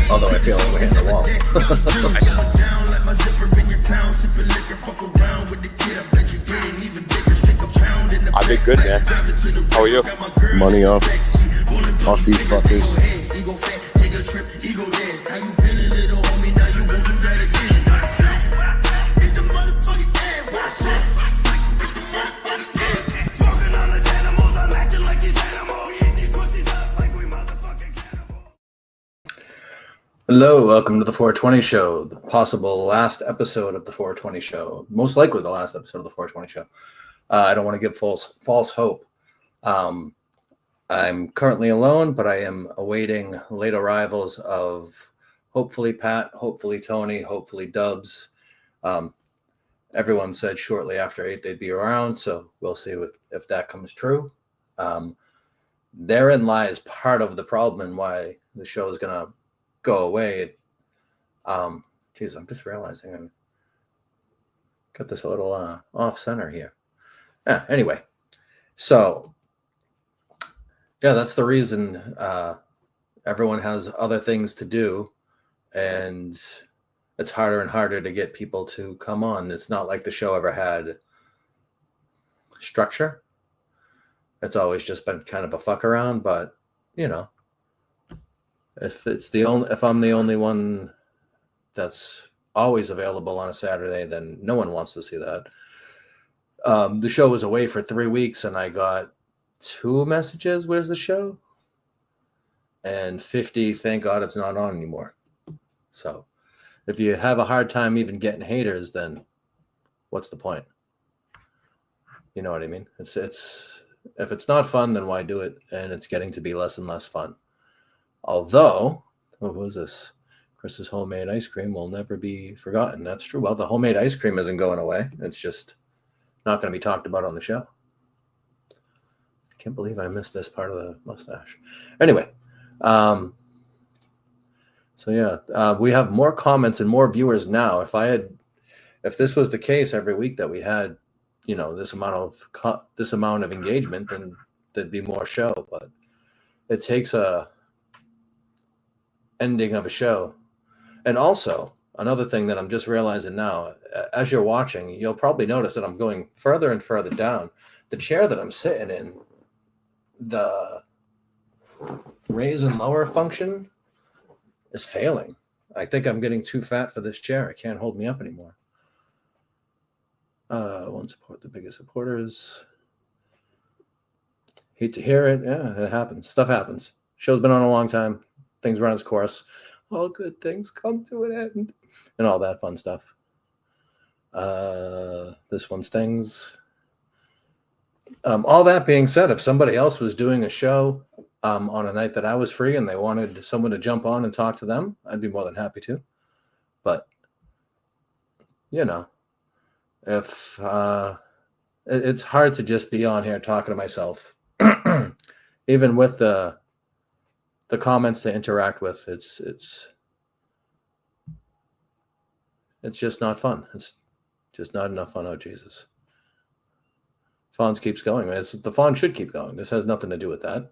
Although I feel like we're hitting the wall. I've been good, man. How are you? Money off these fuckers. Hello, welcome to the 420 Show, the possible last episode of the 420 Show. Most likely the last episode of the 420 Show. I don't want to give false hope. I'm currently alone, but I am awaiting late arrivals of hopefully Pat, hopefully Tony, hopefully Dubs. Everyone said shortly after 8 they'd be around, so we'll see if that comes true. Therein lies part of the problem and why the show is going to go away. Geez, I'm just realizing I got this a little off center here. Anyway, so yeah, that's the reason. Everyone has other things to do, and it's harder and harder to get people to come on. It's not like the show ever had structure. It's always just been kind of a fuck around, but you know, if I'm the only one that's always available on a Saturday, then no one wants to see that. The show was away for 3 weeks, and I got 2 messages. Where's the show? And 50. Thank God it's not on anymore. So, if you have a hard time even getting haters, then what's the point? You know what I mean? It's if it's not fun, then why do it? And it's getting to be less and less fun. Although, what was this? Chris's homemade ice cream will never be forgotten. That's true. Well, the homemade ice cream isn't going away. It's just not going to be talked about on the show. I can't believe I missed this part of the mustache. Anyway, so yeah, we have more comments and more viewers now. If this was the case every week that we had, you know, this amount of engagement, then there'd be more show. But it takes a ending of a show. And also, another thing that I'm just realizing now, as you're watching, you'll probably notice that I'm going further and further down. The chair that I'm sitting in, the raise and lower function is failing. I think I'm getting too fat for this chair. It can't hold me up anymore. Won't support the biggest supporters. Hate to hear it. Yeah, it happens. Stuff happens. Show's been on a long time. Things run its course. All good things come to an end. And all that fun stuff. This one stings. All that being said, if somebody else was doing a show on a night that I was free and they wanted someone to jump on and talk to them, I'd be more than happy to. But, you know, if it's hard to just be on here talking to myself, even with the comments to interact with, it's just not fun. It's just not enough fun. Oh, Jesus. Fonz keeps going. The Fonz should keep going. This has nothing to do with that.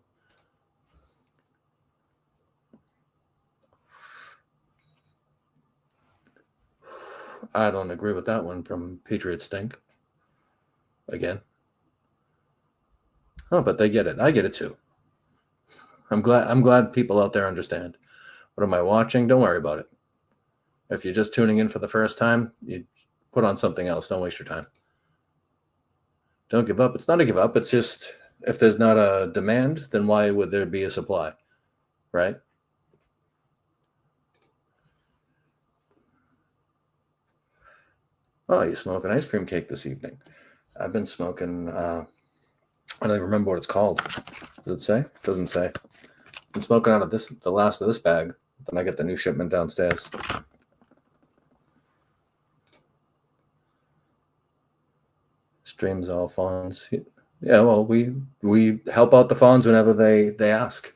I don't agree with that one from Patriot Stink. Again. Oh, but they get it. I get it too. I'm glad people out there understand. What am I watching? Don't worry about it. If you're just tuning in for the first time, you put on something else. Don't waste your time. Don't give up. It's not a give up. It's just, if there's not a demand, then why would there be a supply? Right? Oh, you smoking ice cream cake this evening? I've been smoking. I don't even remember what it's called. Does it say? It doesn't say. I'm smoking out of the last of this bag. Then I get the new shipment downstairs. Streams all fawns. Yeah, well, we help out the fawns whenever they ask.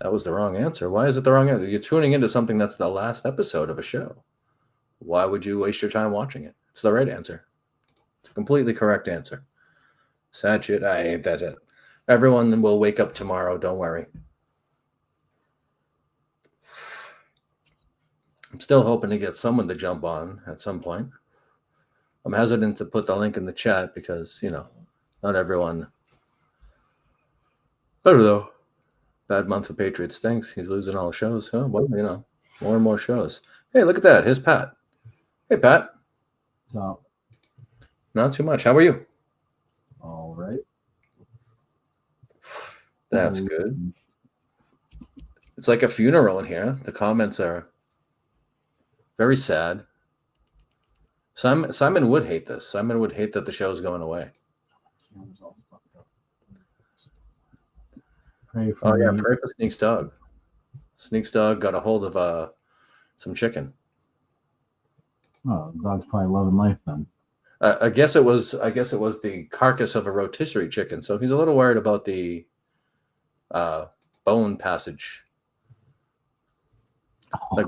That was the wrong answer. Why is it the wrong answer? You're tuning into something that's the last episode of a show. Why would you waste your time watching it? It's the right answer. It's a completely correct answer. Sad shit. That's it. Everyone will wake up tomorrow. Don't worry. I'm still hoping to get someone to jump on at some point. I'm hesitant to put the link in the chat because, not everyone. I don't know. Bad month for Patriots stinks. He's losing all the shows. Huh? Well, more and more shows. Hey, look at that. Here's Pat. Hey, Pat. So, not too much. How are you? all right. That's good. It's like a funeral in here. The comments are very sad. Simon would hate this. Simon would hate that the show's going away. Pray for Oh, yeah. me. Pray for Sneak's dog. Sneak's dog got a hold of some chicken. Oh, the dog's probably loving life then. I guess it was the carcass of a rotisserie chicken. So he's a little worried about the bone passage. Like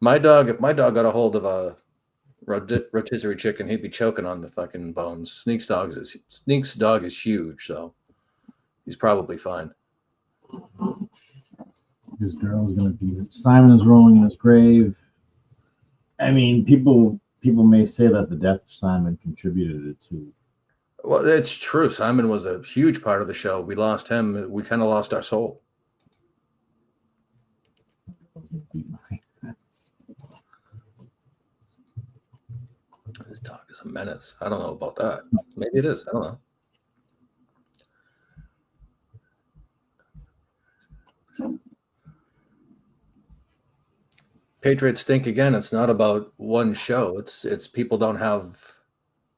my dog, if my dog got a hold of a rotisserie chicken, he'd be choking on the fucking bones. Sneak's dog is huge, so he's probably fine. His girl's gonna be. Simon is rolling in his grave. I mean, people may say that the death of Simon contributed to. Well, it's true. Simon was a huge part of the show. We lost him. We kind of lost our soul. This dog is a menace. I don't know about that. Maybe it is. I don't know. Patriots stink again. It's not about one show. It's people don't have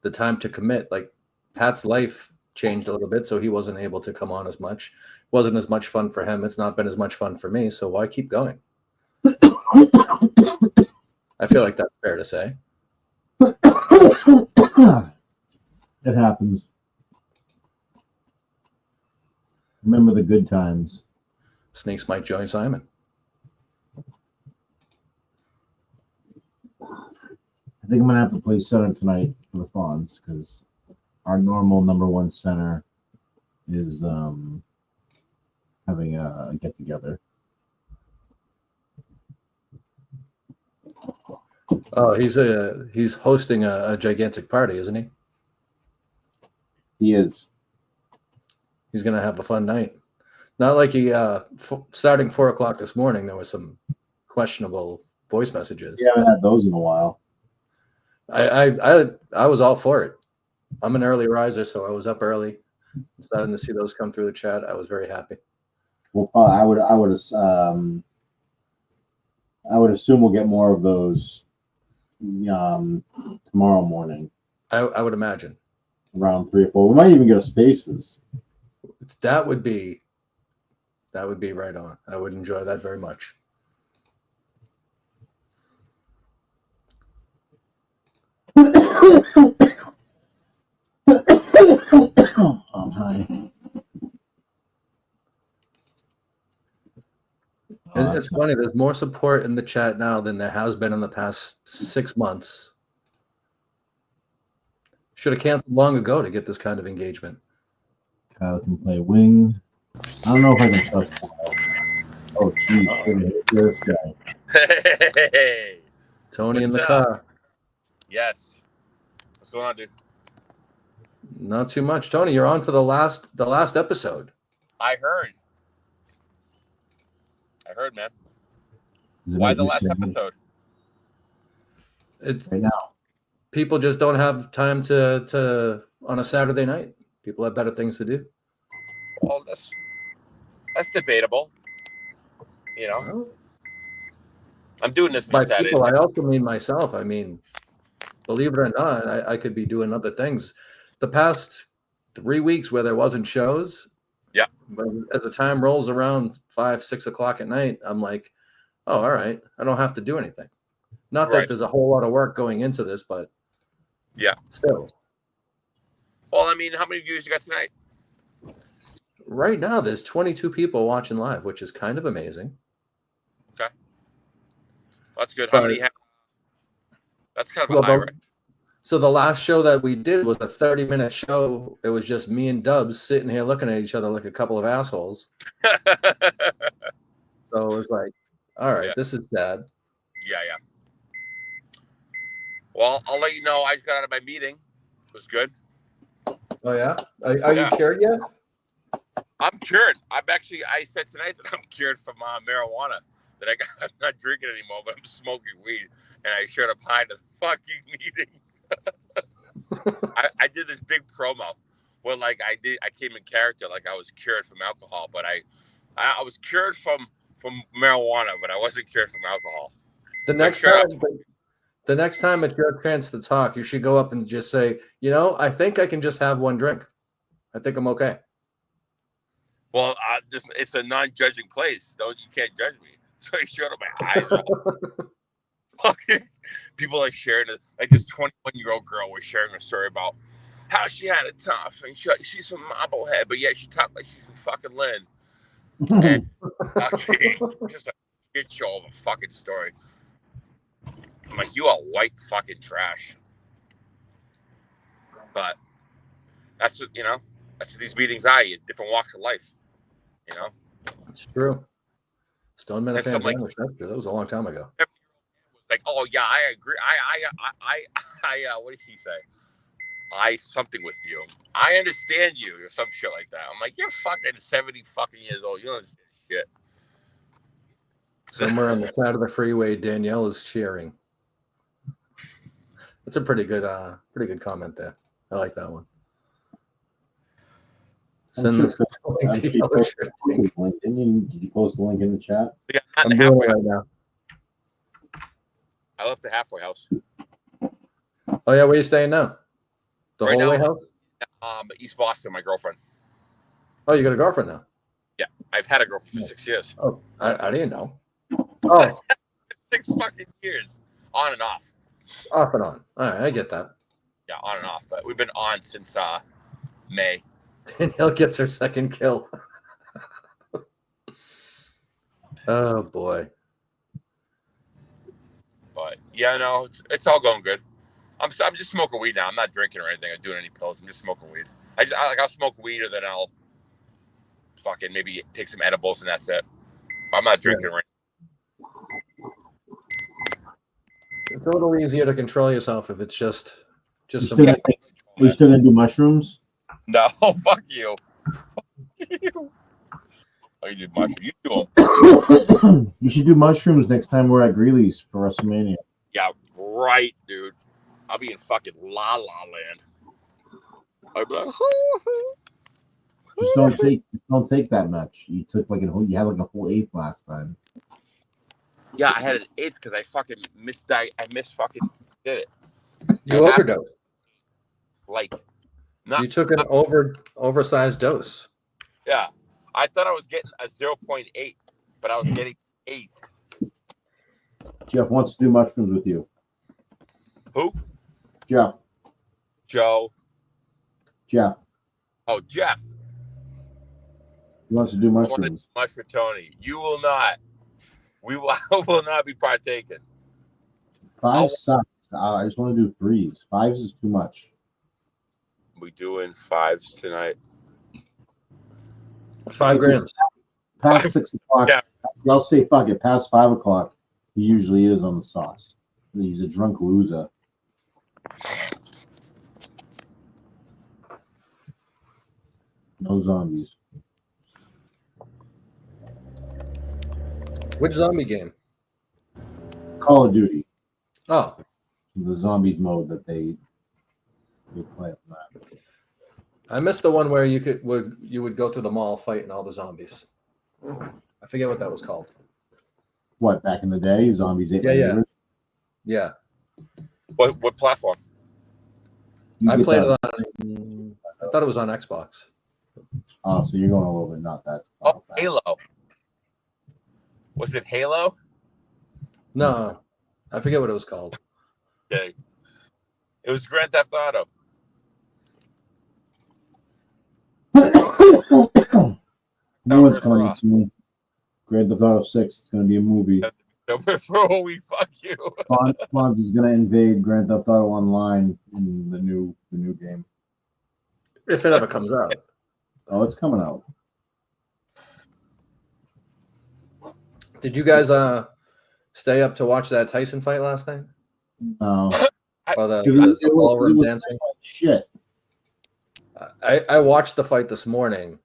the time to commit. Like Pat's life changed a little bit, so he wasn't able to come on as much. Wasn't as much fun for him. It's not been as much fun for me. So why keep going? I feel like that's fair to say. It happens. Remember the good times. Snakes might join Simon. I think I'm gonna have to play center tonight for the Fawns because our normal number one center is having a get together. Oh, he's hosting a gigantic party, isn't he? He is. He's gonna have a fun night. Not like he starting 4:00 this morning. There was some questionable voice messages. We haven't had those in a while. I was all for it. I'm an early riser, so I was up early. Starting to see those come through the chat. I was very happy. Well, I would assume we'll get more of those tomorrow morning. I would imagine Around 3 or 4. We might even get a Spaces. that would be right on. I would enjoy that very much. I'm high. It's funny. There's more support in the chat now than there has been in the past 6 months. Should have canceled long ago to get this kind of engagement. Kyle can play wing. I don't know if I can trust Kyle. Oh, jeez. This guy. Hey, Tony in the What's car. yes. What's going on, dude? Not too much. Tony, you're on for the last episode. I heard, man. Does it Why make the you last sad? episode? It's Right now. people just don't have time to on a Saturday night. People have better things to do. Well, that's debatable. You know, Well, I'm doing this on by a Saturday. people, I also mean myself. I mean, believe it or not, I could be doing other things. The past 3 weeks where there wasn't shows, Yeah. but as the time rolls around 5, 6 o'clock at night, I'm like, oh, all right, I don't have to do anything. Not that Right. there's a whole lot of work going into this, but Yeah. still. Well, I mean, how many views you got tonight? Right now, there's 22 people watching live, which is kind of amazing. Okay. That's good. How But- many have? That's kind of a Well, high, right? So the last show that we did was a 30-minute show. It was just me and Dubs sitting here looking at each other like a couple of assholes. So it was like, all right, Yeah. this is sad. Yeah. Well, I'll let you know. I just got out of my meeting. It was good. Oh, yeah? Are you cured yet? I'm cured. I said tonight that I'm cured from marijuana. That I'm not drinking anymore, but I'm smoking weed. And I showed up high to the fucking meeting. I did this big promo where I came in character like I was cured from alcohol, but I was cured from marijuana, but I wasn't cured from alcohol. The next time it's your chance to talk, you should go up and just say, I think I can just have one drink. I think I'm okay. Well, it's a non-judging place. You can't judge me. So I showed up my eyes. Fucking people sharing it. Like this 21-year-old girl was sharing a story about how she had it tough and she's from Marblehead, but yet she talked like she's from fucking Lynn. And just a shit show of a fucking story. I'm like, you are white fucking trash. But that's what that's what these meetings are. You different walks of life. It's true. Stone Man And so, that was a long time ago. Like, oh yeah, I agree. I what did he say? I something with you. I understand you, or some shit like that. I'm like, you're fucking 70 fucking years old. You don't understand shit. Somewhere on the side of the freeway, Danielle is cheering. That's a pretty good comment there. I like that one. I'm Send sure the link to the other shirt. Did you post the link in the chat? Yeah, I'm doing it right now. I left the halfway house. Oh yeah, where you staying now? The Right whole way now, house? East Boston, my girlfriend. Oh, you got a girlfriend now? Yeah, I've had a girlfriend for 6 years. Oh, I didn't know. Oh, 6 fucking years, on and off. off and on. All right, I get that. Yeah, on and off. But we've been on since May. Danielle gets her second kill. Oh boy. But yeah, no, it's all going good. I'm just smoking weed now. I'm not drinking or anything. I'm doing any pills. I'm just smoking weed. I'll smoke weed, or then I'll fucking maybe take some edibles, and that's it. I'm not drinking or anything. It's a little easier to control yourself if it's just You some. still gonna do mushrooms? No, fuck you. Fuck you. Oh, you did mushroom. You do them. You should do mushrooms next time we're at Greeley's for WrestleMania. Yeah, right, dude. I'll be in fucking La La Land. I'll be like, Just don't take that much. You took you had like a whole eighth last time. yeah, I had an 8th because I fucking fucking did it. You overdosed. Not You took an oversized dose. Yeah, I thought I was getting a 0.8, but I was getting 8. Jeff wants to do mushrooms with you. Who? Jeff. Joe. Jeff. Oh, Jeff. He wants to do mushrooms. Much for Tony. You will not. We will not be partaking. 5 sucks. I just want to do 3s. 5s is too much. We doing 5s tonight. 5 grams. Past 6 o'clock. Yeah. I'll say fuck it. Past 5 o'clock, he usually is on the sauce. He's a drunk loser. No zombies. Which zombie game? Call of Duty. Oh, The zombies mode that they play on that. I missed the one where you would go through the mall fighting all the zombies. I forget what that was called. what, back in the day? Zombies ate my Yeah. neighbors? Yeah. What platform? You I get played it that- on. I thought it was on Xbox. Oh, so you're going a little bit not that. Oh, back. Halo. Was it Halo? No, I forget what it was called. Okay. It was Grand Theft Auto. No one's First coming Raw. soon. Grand Theft Auto 6. It's going to be a movie. Bro, we fuck you. Fonz is going to invade Grand Theft Auto Online in the new game. If it ever comes out. Oh, it's coming out. Did you guys stay up to watch that Tyson fight last night? No. Or the Dude, ballroom it was dancing? shit. I watched the fight this morning.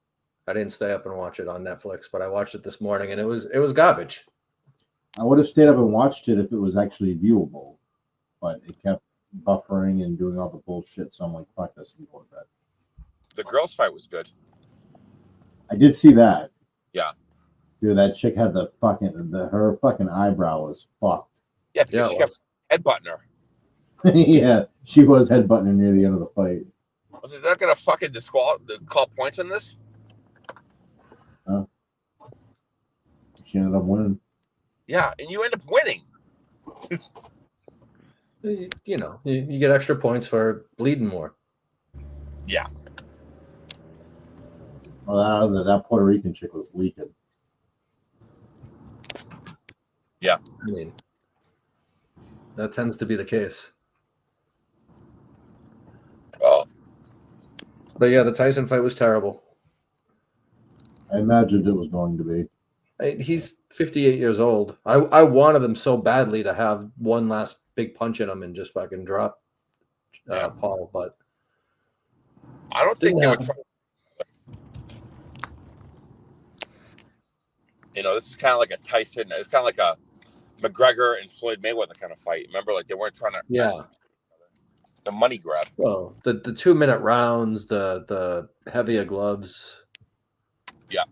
I didn't stay up and watch it on Netflix, but I watched it this morning, and it was garbage. I would have stayed up and watched it if it was actually viewable, but it kept buffering and doing all the bullshit. So I'm like, fuck this, and go to bed. The girls' fight was good. I did see that. Yeah. Dude, that chick had her fucking eyebrow was fucked. Yeah, because Yeah, she it kept headbutting her. Yeah, she was headbutting her near the end of the fight. Was it not gonna fucking call points on this? She ended up winning. Yeah, and you end up winning. You get extra points for bleeding more. Yeah. Well, that Puerto Rican chick was leaking. Yeah. I mean, that tends to be the case. Oh, But yeah, the Tyson fight was terrible. I imagined it was going to be. He's 58 years old. I wanted him so badly to have one last big punch in him and just fucking drop Paul, but I don't think they would try. This is kind of like a Tyson. It's kind of like a McGregor and Floyd Mayweather kind of fight. Remember, like they weren't trying to. yeah. The money grab. Well, the 2-minute rounds, the heavier gloves. Yeah.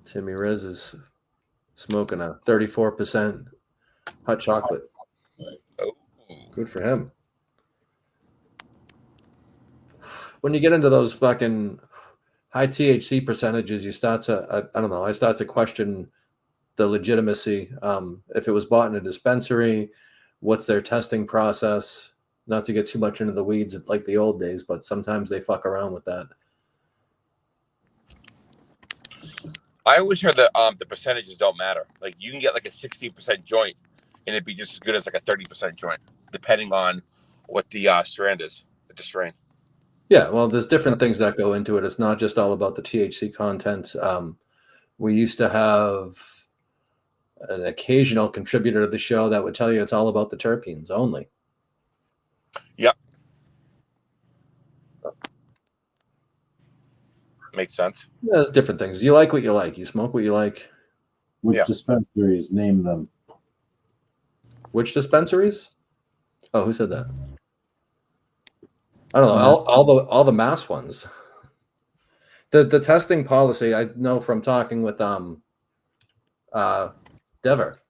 Timmy Riz is smoking a 34% hot chocolate. Oh. Good for him. When you get into those fucking high THC percentages, you start to, I don't know, I start to question the legitimacy. If it was bought in a dispensary, what's their testing process? Not to get too much into the weeds like the old days, but sometimes they fuck around with that. I always heard that the percentages don't matter. Like you can get like a 16% joint, and it'd be just as good as like a 30% joint, depending on what the strand is, the strain. Yeah, well, there's different things that go into it. It's not just all about the THC content. We used to have an occasional contributor to the show that would tell you it's all about the terpenes only. Yep. Makes sense. Yeah, there's different things. You like what you like. You smoke what you like. Which dispensaries? Name them. Which dispensaries? Oh, who said that? I don't know. All the mass ones. The testing policy, I know from talking with Dever,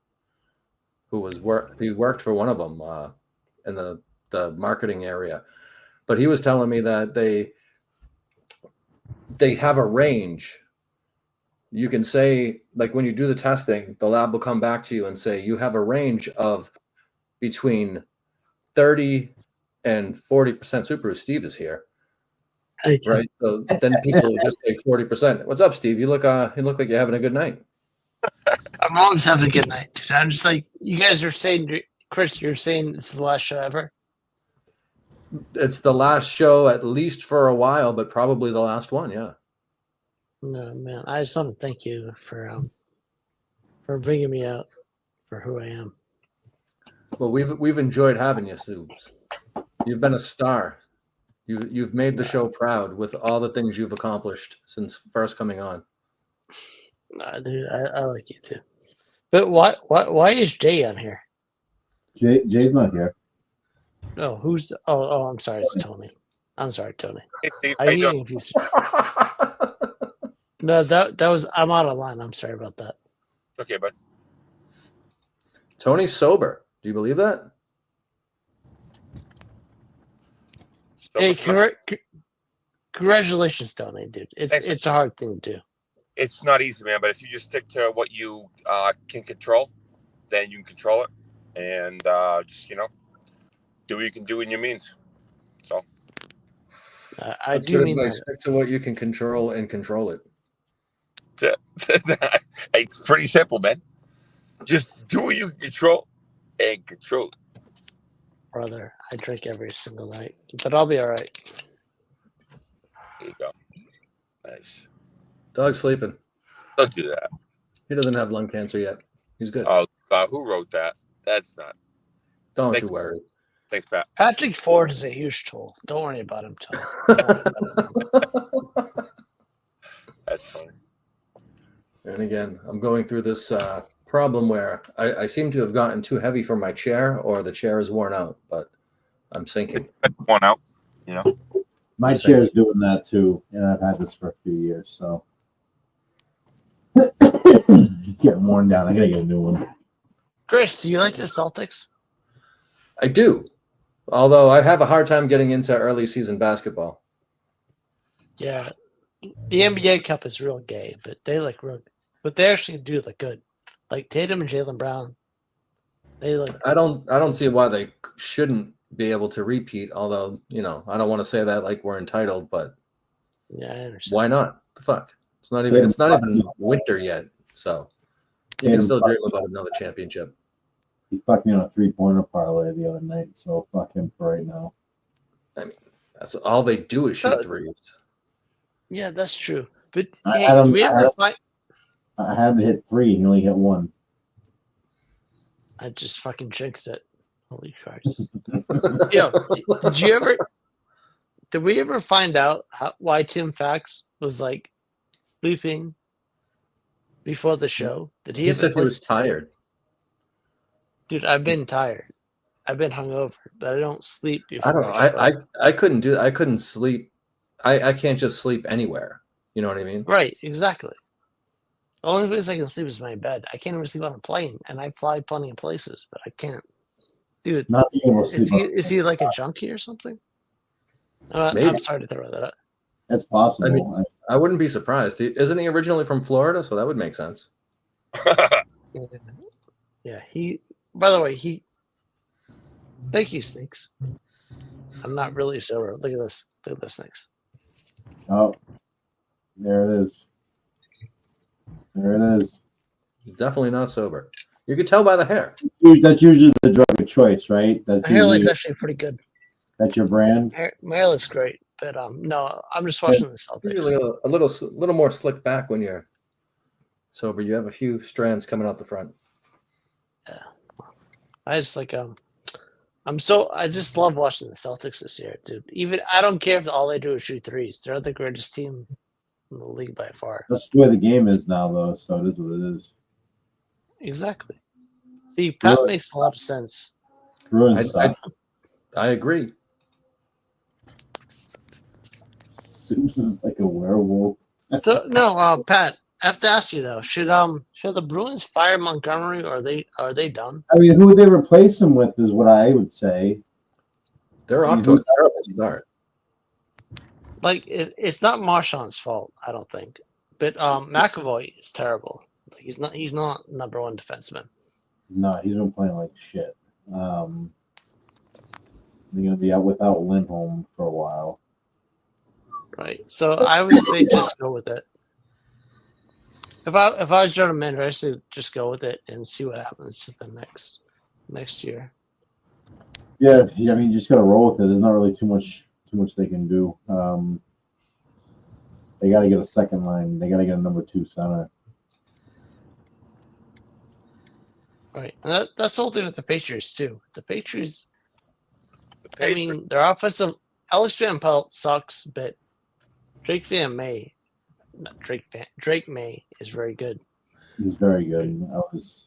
he worked for one of them in the marketing area, but he was telling me that they have a range. You can say, like, when you do the testing, the lab will come back to you and say you have a range of between 30 and 40% super. Steve is here. Right. So then people just say 40%. What's up, Steve? You look like you're having a good night. I'm always having a good night, dude. I'm just like, you guys are saying, Chris, you're saying it's the last show ever? It's the last show, at least for a while, but probably the last one. Yeah. No, man. I just want to thank you for bringing me out for who I am. Well, we've enjoyed having you, Subes. You've been a star. You've made the show proud with all the things you've accomplished since first coming on. Nah, dude, I like you too. But why is Jay on here? Jay's not here. Oh, who's? Oh, I'm sorry, it's Tony. I'm sorry, Tony. Hey, Steve, how I'm you doing? getting confused. No, that was I'm out of line. I'm sorry about that. Okay, bud. Tony's sober. Do you believe that? Hey, Sober- congratulations, Tony, dude. Thanks. It's a hard thing to do. It's not easy, man. But if you just stick to what you can control, then you can control it, and just do what you can do in your means. So I That's do good mean advice. that. Stick to what you can control and control it. it's pretty simple, man. Just do what you can control and control it. Brother, I drink every single night, but I'll be all right. There you go. Nice. Dog's sleeping. Don't do that. He doesn't have lung cancer yet. He's good. Oh, who wrote that? That's not. Don't Thanks. you worry. Thanks, Pat. Patrick Ford is a huge tool. Don't worry about him, Tony. That's funny. And again, I'm going through this problem where I seem to have gotten too heavy for my chair, or the chair is worn out, but I'm sinking. One out. My Same. chair's doing that too, and I've had this for a few years, so getting worn down. I gotta get a new one. Chris, do you like the Celtics? I do, although I have a hard time getting into early season basketball. Yeah. The NBA Cup is real gay, but they look real. But they actually do look good. Like Tatum and Jaylen Brown, they look. I don't see why they shouldn't be able to repeat. Although I don't want to say that like we're entitled, but Yeah, I understand. why not? The fuck, it's not even winter yet, so you can still dream about another championship. He fucked me on a 3-pointer parlay the other night, so fuck him for right now. I mean, that's all they do is shoot threes. Yeah, that's true. But I hey, had him- do we I ever had- find? I had him to hit 3, and he only hit 1. I just fucking jinxed it. Holy Christ! Yo, did you ever? Did we ever find out why Tim Fax was like sleeping before the show? Did he? He ever said he play- was tired. Dude, I've been tired. I've been hungover, but I don't sleep before. I don't know. I couldn't do. I couldn't sleep. I can't just sleep anywhere. You know what I mean? Right, exactly. The only place I can sleep is my bed. I can't even sleep on a plane, and I fly plenty of places, but I can't. Dude, Not being able to sleep. is he like a junkie or something? Maybe. I'm sorry to throw that out. That's possible. I mean, I wouldn't be surprised. Isn't he originally from Florida? So that would make sense. Yeah, he. By the way, Thank you, Snakes. I'm not really sober. Look at this. Look at this, Snakes. oh, there it is. There it is. Definitely not sober. You could tell by the hair. That's usually the drug of choice, right? That's My hair looks usually, actually pretty good. that's your brand. My hair looks great, but no, I'm just watching the Celtics. Usually a little more slick back when you're sober. You have a few strands coming out the front. Yeah, I just like I just love watching the Celtics this year, dude. Even I don't care if all they do is shoot threes. They're the greatest team in the league by far. That's the way the game is now, though. So it is what it is. Exactly. See, Pat Really? makes a lot of sense. Bruins suck. I agree. Zeus is like a werewolf. So no, Pat, I have to ask you though: should the Bruins fire Montgomery, or are they done? I mean, who would they replace him with? Is what I would say. They're off to a terrible start. Like it's not Marchand's fault, I don't think, but McAvoy is terrible. Like he's not number one defenseman. No, he's been playing like shit. They're gonna be out without Lindholm for a while. Right. So I would say just go with it. If I was Jordan Mender, I say just go with it and see what happens to the next year. Yeah, I mean, you just gotta roll with it. There's not really too much they can do. They got to get a second line. They got to get a number 2 center. Right. And that's the whole thing with the Patriots too. The Patriots. I mean, their offensive. Alex Van Pelt sucks, but Drake May is very good. He's very good.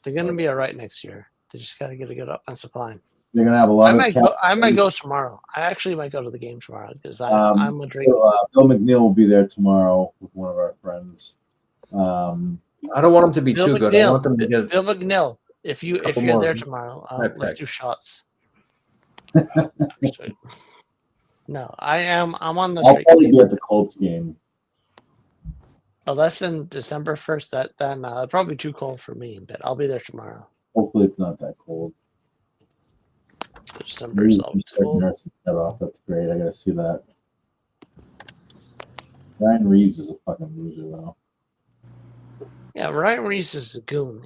They're going to be all right next year. They just got to get a good offensive line. They're gonna have a lot I might go tomorrow. I actually might go to the game tomorrow because I'm a drinker. Bill McNeil will be there tomorrow with one of our friends. I don't want them to be Bill too good. I want them to get Bill McNeil. If you're more there tomorrow, let's do shots. No, I'm on the. I'll probably be at the Colts game. Oh, that's in December 1st. That'd probably be too cold for me, but I'll be there tomorrow. Hopefully, it's not that cold. December is always cold. Head off. That's great. I gotta see that. Ryan Reeves is a fucking loser, though. Yeah, Ryan Reeves is a goon.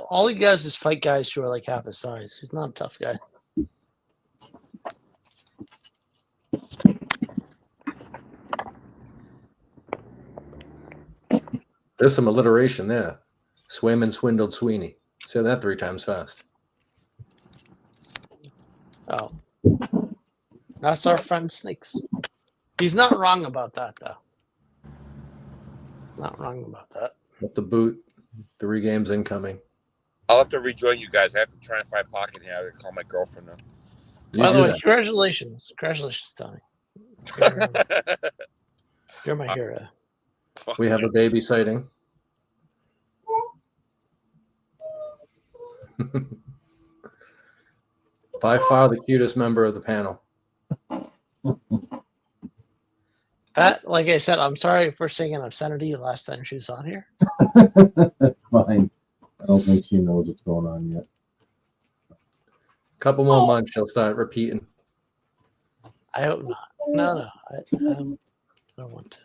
All he does is fight guys who are like half his size. He's not a tough guy. There's some alliteration there. Swim and swindled Sweeney. Say that 3 times fast. Oh. That's our friend Snakes. He's not wrong about that, though. He's not wrong about that. With the boot, 3 games incoming. I'll have to rejoin you guys. I have to try and find pocket here. I have to call my girlfriend now. By the way, congratulations. Congratulations, Tony. You're my hero. We have a baby sighting. By far the cutest member of the panel. Pat, like I said, I'm sorry for singing obscenity last time she was on here. That's fine. I don't think she knows what's going on yet. Couple more months, she'll start repeating. I hope not. No, I don't want to.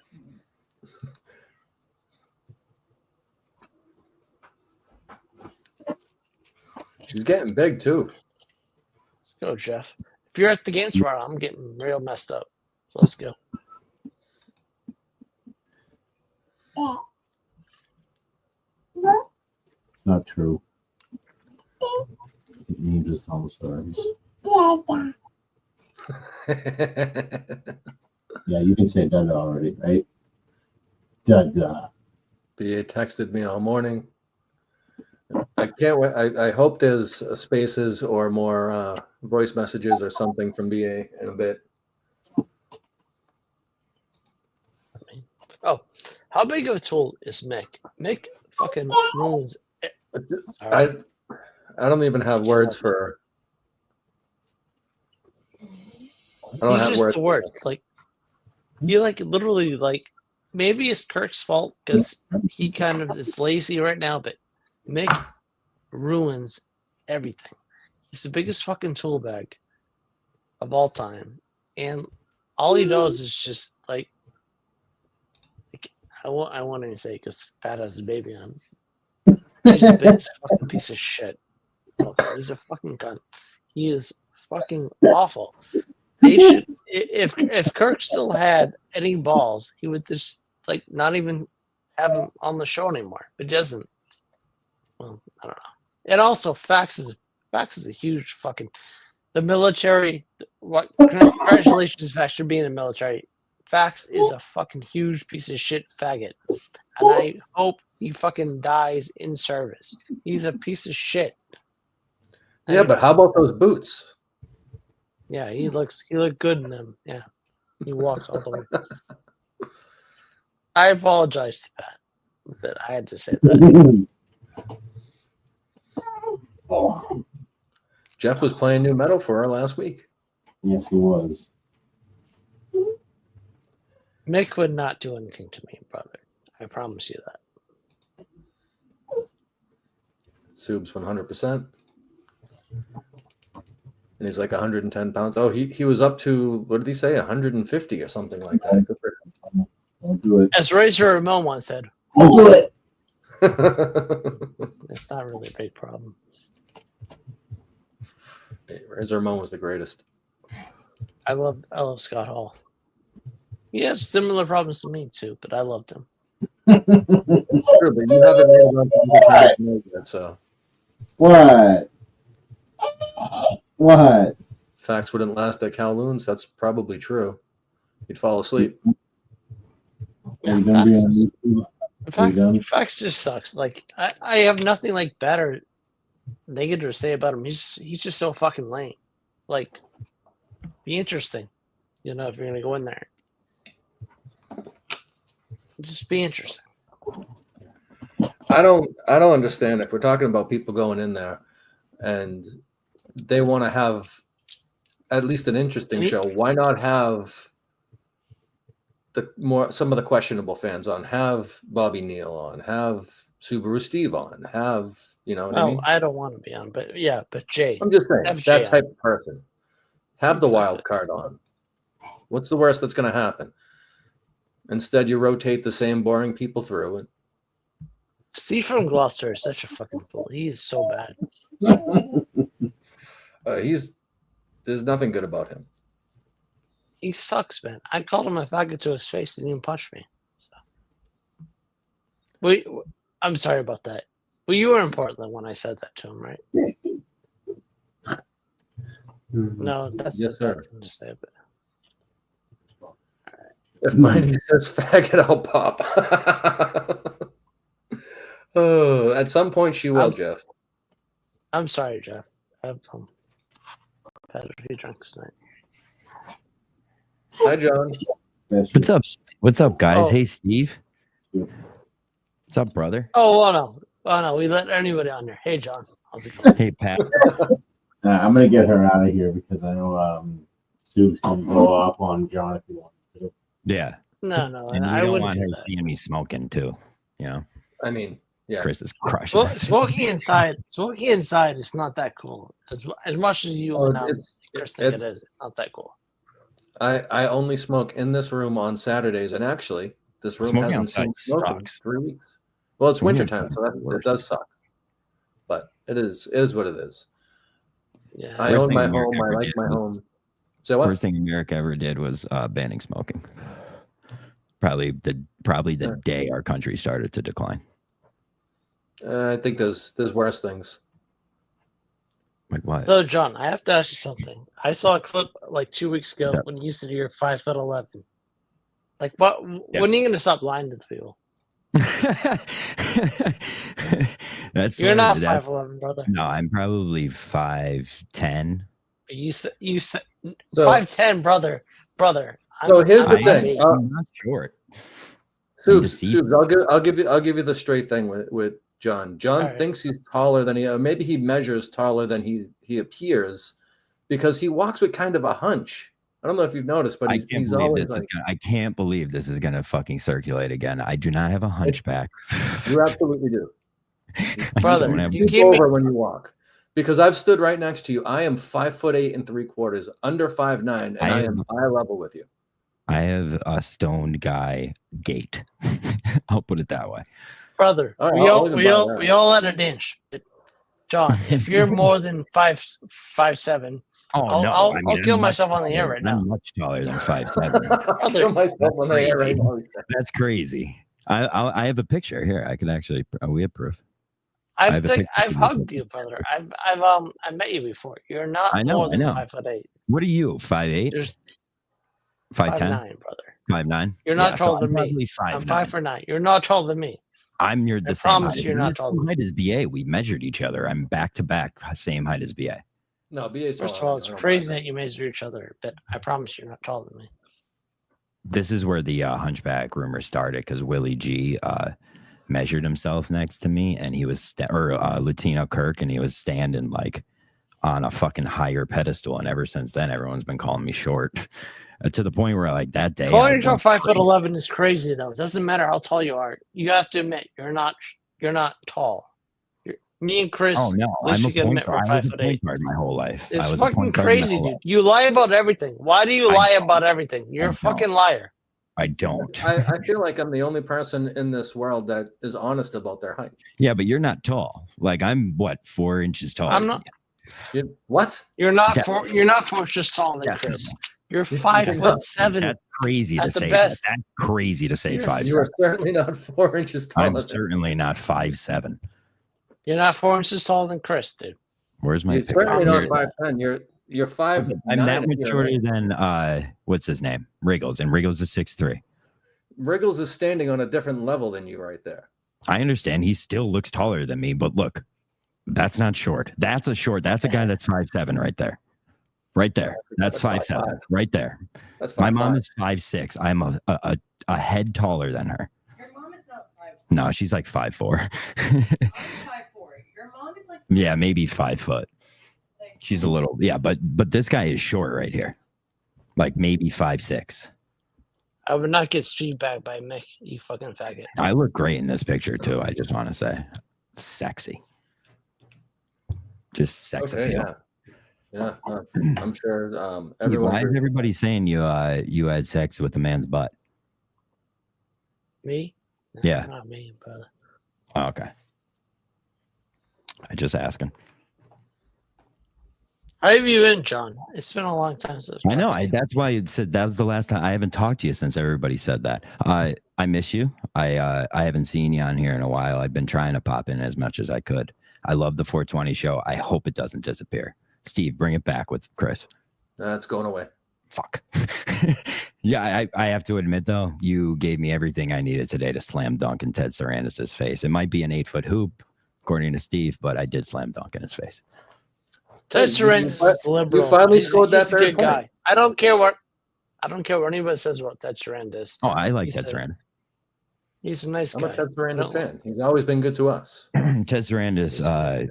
She's getting big too. Let's go, Jeff. If you're at the game tomorrow, I'm getting real messed up. So let's go. It's not true. He just tell stories. Yeah, you can say dada already, right? Dada. BA texted me all morning. I can't wait. I hope there's spaces or more voice messages or something from BA in a bit. Oh, how big of a tool is Mick? Mick fucking ruins it. I don't even have words for. I don't He's have just words. the worst. Like, you literally maybe it's Kirk's fault because he kind of is lazy right now, but Mick ruins everything. He's the biggest fucking tool bag of all time, and all he does is just I won't even say because Fat has a baby on him. He's a big fucking piece of shit. He's a fucking cunt. He is fucking awful. They should, if Kirk still had any balls, he would just not even have him on the show anymore. But he doesn't. Well, I don't know. And also, Fax is a huge fucking the military. What? Congratulations, Fax, for being in the military. Fax is a fucking huge piece of shit faggot, and I hope he fucking dies in service. He's a piece of shit. Yeah, but how about those boots? Yeah, he looked good in them. Yeah, he walked all the way. I apologize to Pat, but I had to say that. Jeff was playing new metal for her last week. Yes, he was. Mick would not do anything to me, brother. I promise you that. Subs 100%. And he's like 110 pounds. Oh, he was up to, what did he say, 150 or something like that. Good for him. Don't do it. As Razor Ramon once said, Don't do it. it's not really a big problem. Razor Ramon was the greatest. I love Scott Hall. He has similar problems to me too, but I loved him. True, but you haven't made enough yet, so. What? What? Facts wouldn't last at Kowloon's. That's probably true. You'd fall asleep. Are you gonna be on YouTube? Fax just sucks. I have nothing better negative to say about him. He's just so fucking lame. Like, be interesting. You know, if you're gonna go in there, just be interesting. I don't understand if we're talking about people going in there and they want to have at least an interesting show. Why not have some of the questionable fans on? Have Bobby Neal on? Have Subaru Steve on? Have what I mean? I don't want to be on, but yeah, but Jay. I'm just saying that Jay type of person. Have the Exactly. wild card on. What's the worst that's going to happen? Instead, you rotate the same boring people through it. Steve from Gloucester is such a fucking fool. He's so bad. There's nothing good about him. He sucks, man. I called him a faggot to his face. He didn't even punch me. So. I'm sorry about that. Well, you were in Portland when I said that to him, right? No, that's Yes, a bad sir. thing to say. But If my niece says faggot, I'll pop. Oh, at some point she will, Jeff. I'm sorry, Jeff. I've had a few drinks tonight. Hi, John. What's up? What's up, guys? Oh. Hey, Steve. What's up, brother? Oh no. We let anybody on there. Hey, John. How's it going? Hey, Pat. I'm gonna get her out of here because I know Sue's gonna go off on John if you want to. Yeah. No, And I we don't wouldn't want do her that. seeing me smoking too. You know, I mean, yeah. Chris is crushing. us. Smoking inside is not that cool. As much as you and Chris think it is, it's not that cool. I only smoke in this room on Saturdays, and actually, this room Smoking hasn't seen outside smoking in sucks. 3 weeks. Well, it's Smoking wintertime, so it does suck. But it is what it is. Yeah. I Worst own thing my America home. I ever like did my was- home. So what? Worst thing America ever did was banning smoking. Probably the day our country started to decline. I think there's worse things. Like what? So, John, I have to ask you something. I saw a clip like 2 weeks ago Yeah. when you said you're 5'11". Like, what? Yeah. When are you going to stop lying to the people? That's You're what- not that- 5'11", brother. No, I'm probably 5'10". You said So- 5'10", brother. So here's the I'm thing. 5'8". I'm not short. Subes, I'll give you the straight thing with John. John All right. thinks he's taller than maybe he measures taller than he appears because he walks with kind of a hunch. I don't know if you've noticed, but he's always like, I can't believe this is gonna fucking circulate again. I do not have a hunchback. you absolutely do. I Brother, don't have- you Look gave me- over when you walk. Because I've stood right next to you. I am 5'8 3/4, under 5'9", and I am eye level with you. I have a stoned guy gait. I'll put it that way. Brother, All right, we I'll all even we buy all that. we all had a dance. John, if you're more than 5'7", Oh I'll- no! I'll I'm kill much myself on the air taller. right now. I'm much taller than 5'7". I'll kill myself when they air right now. That's crazy. I have a picture here. I could actually. We have proof. I have a picture I've of hugged you. you, brother. I've met you before. You're not I know, more than I know. 5'8". What are you? 5'8"? You're 5'10"? 5'9", brother. 5'9"? You're not Yeah, taller so than I'm me. probably I'm 5'9". 5'9". You're not taller than me. I'm the I same promise height. you're not taller than height as BA. We measured each other. I'm back to back, same height as BA. No, BA's First of taller all, than it's you. I don't crazy mind that you measure each other, but I promise you're not taller than me. This is where the hunchback rumor started because Willie G measured himself next to me, and he was Latino Kirk, and he was standing like on a fucking higher pedestal. And ever since then, everyone's been calling me short. To the point where like that day, Calling I yourself went 5'11" is crazy though. It doesn't matter how tall you are. You have to admit you're not tall. Me and Chris. Oh no, at least I'm a you can point admit we're guard. I was a 5'8". point guard my whole life. It's I was a fucking point guard my crazy, whole dude. life. You lie about everything. Why do you I lie don't. about everything? You're I a fucking liar. I don't. I feel like I'm the only person in this world that is honest about their height. Yeah, but you're not tall. Like I'm what 4 inches tall. I'm not. What? You're not Definitely. You're not 4 inches taller than Chris. You're 5'7". That's crazy At to the say. best. That's crazy to say You're- 5'7". You are certainly not 4 inches taller. I'm certainly not 5'7". You're not 4 inches taller than Chris, dude. Where's my You're picture? certainly I'm not here. 5'10". You're 5'9". I'm that if much you're shorter an eight. than what's his name? Wriggles, and Wriggles is 6'3". Wriggles is standing on a different level than you right there. I understand he still looks taller than me, but look, That's not short. That's a short. That's a guy that's 5'7" right there. Right there. That's 5'7" right there. That's My 5'5". mom is 5'6". I'm a head taller than her. Your mom is not 5'6". No, she's like 5'4". I'm 5'4". Your mom is like Yeah, maybe 5 foot. She's a little, yeah, but this guy is short right here. Like maybe 5'6". I would not get feedback by Mick, you fucking faggot. I look great in this picture too. I just want to say, sexy, just sex appeal. Yeah. I'm sure Steve, why is everybody saying you had sex with the man's butt? Me? No, Yeah. not me, brother. Oh, okay. I just asking. How have you been, John? It's been a long time since I know. That's why it said that was the last time. I haven't talked to you since everybody said that. I miss you. I haven't seen you on here in a while. I've been trying to pop in as much as I could. I love the 420 show. I hope it doesn't disappear. Steve, bring it back with Chris. It's going away. Fuck. Yeah, I have to admit, though, you gave me everything I needed today to slam dunk in Ted Sarandis' face. It might be an 8-foot hoop, according to Steve, but I did slam dunk in his face. Ted Sarandis is liberal. You finally scored that third good point. guy. I don't care what anybody says about Ted Sarandis. Oh, I like Ted Sarandis. He's a nice I'm guy. a Ted Sarandis fan. He's always been good to us. Ted Sarandis,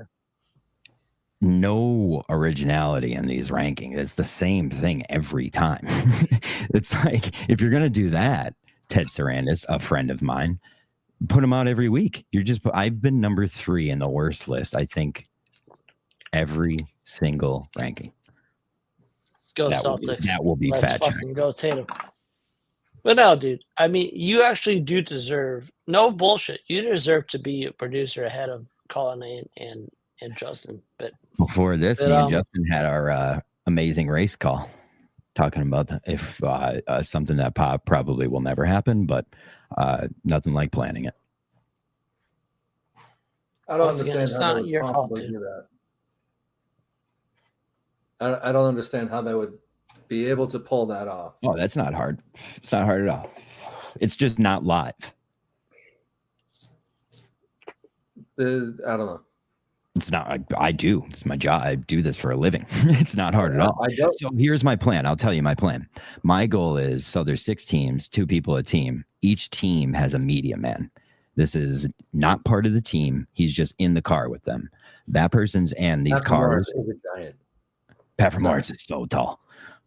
no originality in these rankings. It's the same thing every time. It's like, if you're going to do that, Ted Sarandis, a friend of mine, put him out every week. I've been number 3 in the worst list, I think, every single ranking. Let's go that Celtics. That will be Let's fat check. fucking go Tatum. But no, dude. I mean, you actually do deserve, no bullshit, you deserve to be a producer ahead of Colin and Justin. But before this, me and Justin had our amazing race call, talking about if something that probably will never happen, but nothing like planning it. I don't understand it's how not they would your fault, possibly dude. do that. I don't understand how they would be able to pull that off. Oh, that's not hard. It's not hard at all. It's just not live. I don't know. It's not. I do. It's my job. I do this for a living. It's not hard at all. So here's my plan. I'll tell you my plan. My goal is, so there's 6 teams, 2 people a team. Each team has a media man. This is not part of the team. He's just in the car with them. That person's and these cars. Is a giant. Patrick Morris is so tall.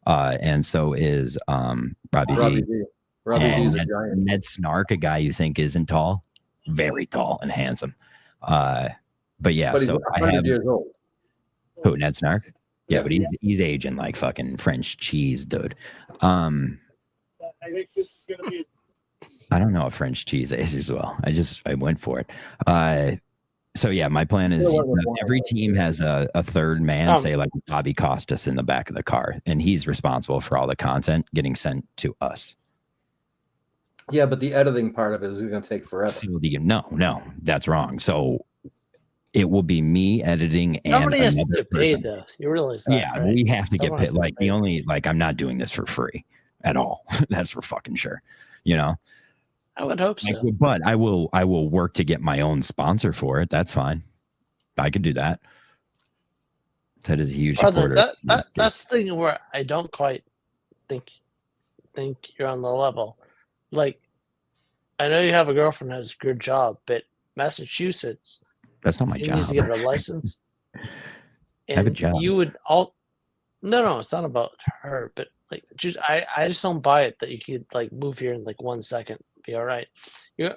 And so is Robbie V. Robbie V is a giant. Ned Snark, a guy you think isn't tall, very tall and handsome. But yeah, But he's so I 100 have years old. who, Ned Snark? Yeah, but he's aging like fucking French cheese, dude. I think this is gonna be. I don't know if French cheese ages well. I went for it. So yeah, my plan is every team has a third man, say like Bobby Costas in the back of the car, and he's responsible for all the content getting sent to us. Yeah, but the editing part of it is going to take forever. So no, that's wrong. So it will be me editing and somebody has to another get paid, person. though. You realize that? Yeah, right? we have to get Someone paid. has to Like get paid. I'm not doing this for free at all. That's for fucking sure. You know. I would hope so. But I will work to get my own sponsor for it. That's fine. I could do that. That is a huge supporter. That's the thing where I don't quite think you're on the level. Like, I know you have a girlfriend that has a good job, but Massachusetts, that's not my job. needs to get her license. I have a And job. you would no, it's not about her, but like, I just don't buy it that you could like move here in like 1 second, be all right.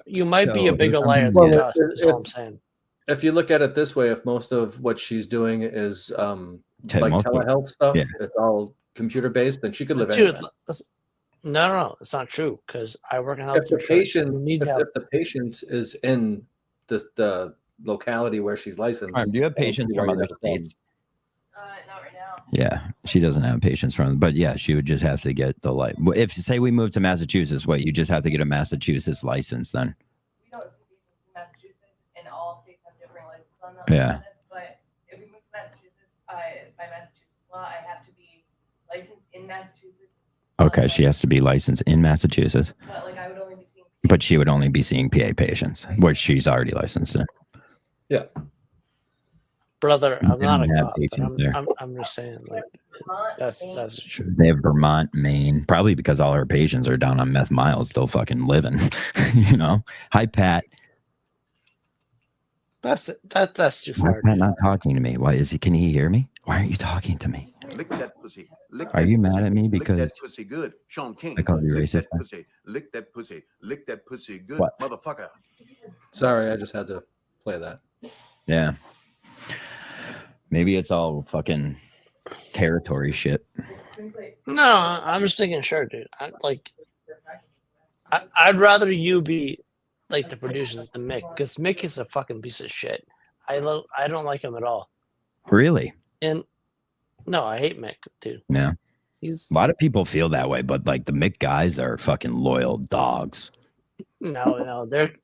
You might be a bigger liar than us. That's all I'm saying. If you look at it this way, if most of what she's doing is like most of it. telehealth stuff, Yeah. it's all computer based, then she could live Dude, anywhere. no, it's not true because I work in If health the insurance. You patient, need if help. the patient is in the locality where she's licensed, Do you have patients from other states? Not right now. Yeah, she doesn't have patients from, but yeah, she would just have to get the if say we move to Massachusetts, you just have to get a Massachusetts license then. We don't see patients in Massachusetts, and all states have different licenses on that. Yeah. But if we move to Massachusetts, by Massachusetts law, I have to be licensed in Massachusetts. Okay, she has to be licensed in Massachusetts, But like I would only be seeing. but she would only be seeing PA patients, which she's already licensed in. yeah. brother, I'm not a They have cop, but patients there. I'm just saying, like, that's true. They have Vermont, Maine, probably because all our patients are down on meth miles, still fucking living. You know. Hi, Pat. That's too Why far. is Pat Dude. not talking to me? Why is he? Can he hear me? Why aren't you talking to me? Lick that pussy. Lick Are that you pussy. mad at me Lick because that pussy good? Sean King. I called you Lick racist? that pussy. Lick that pussy. Lick that pussy good, What? motherfucker. Sorry, I just had to play that. Yeah. Maybe it's all fucking territory shit. No, I'm just thinking, sure, dude. I'd rather you be like the producer than Mick, because Mick is a fucking piece of shit. I don't like him at all. Really? And no, I hate Mick, dude. Yeah. He's A lot of people feel that way, but like the Mick guys are fucking loyal dogs. no, they're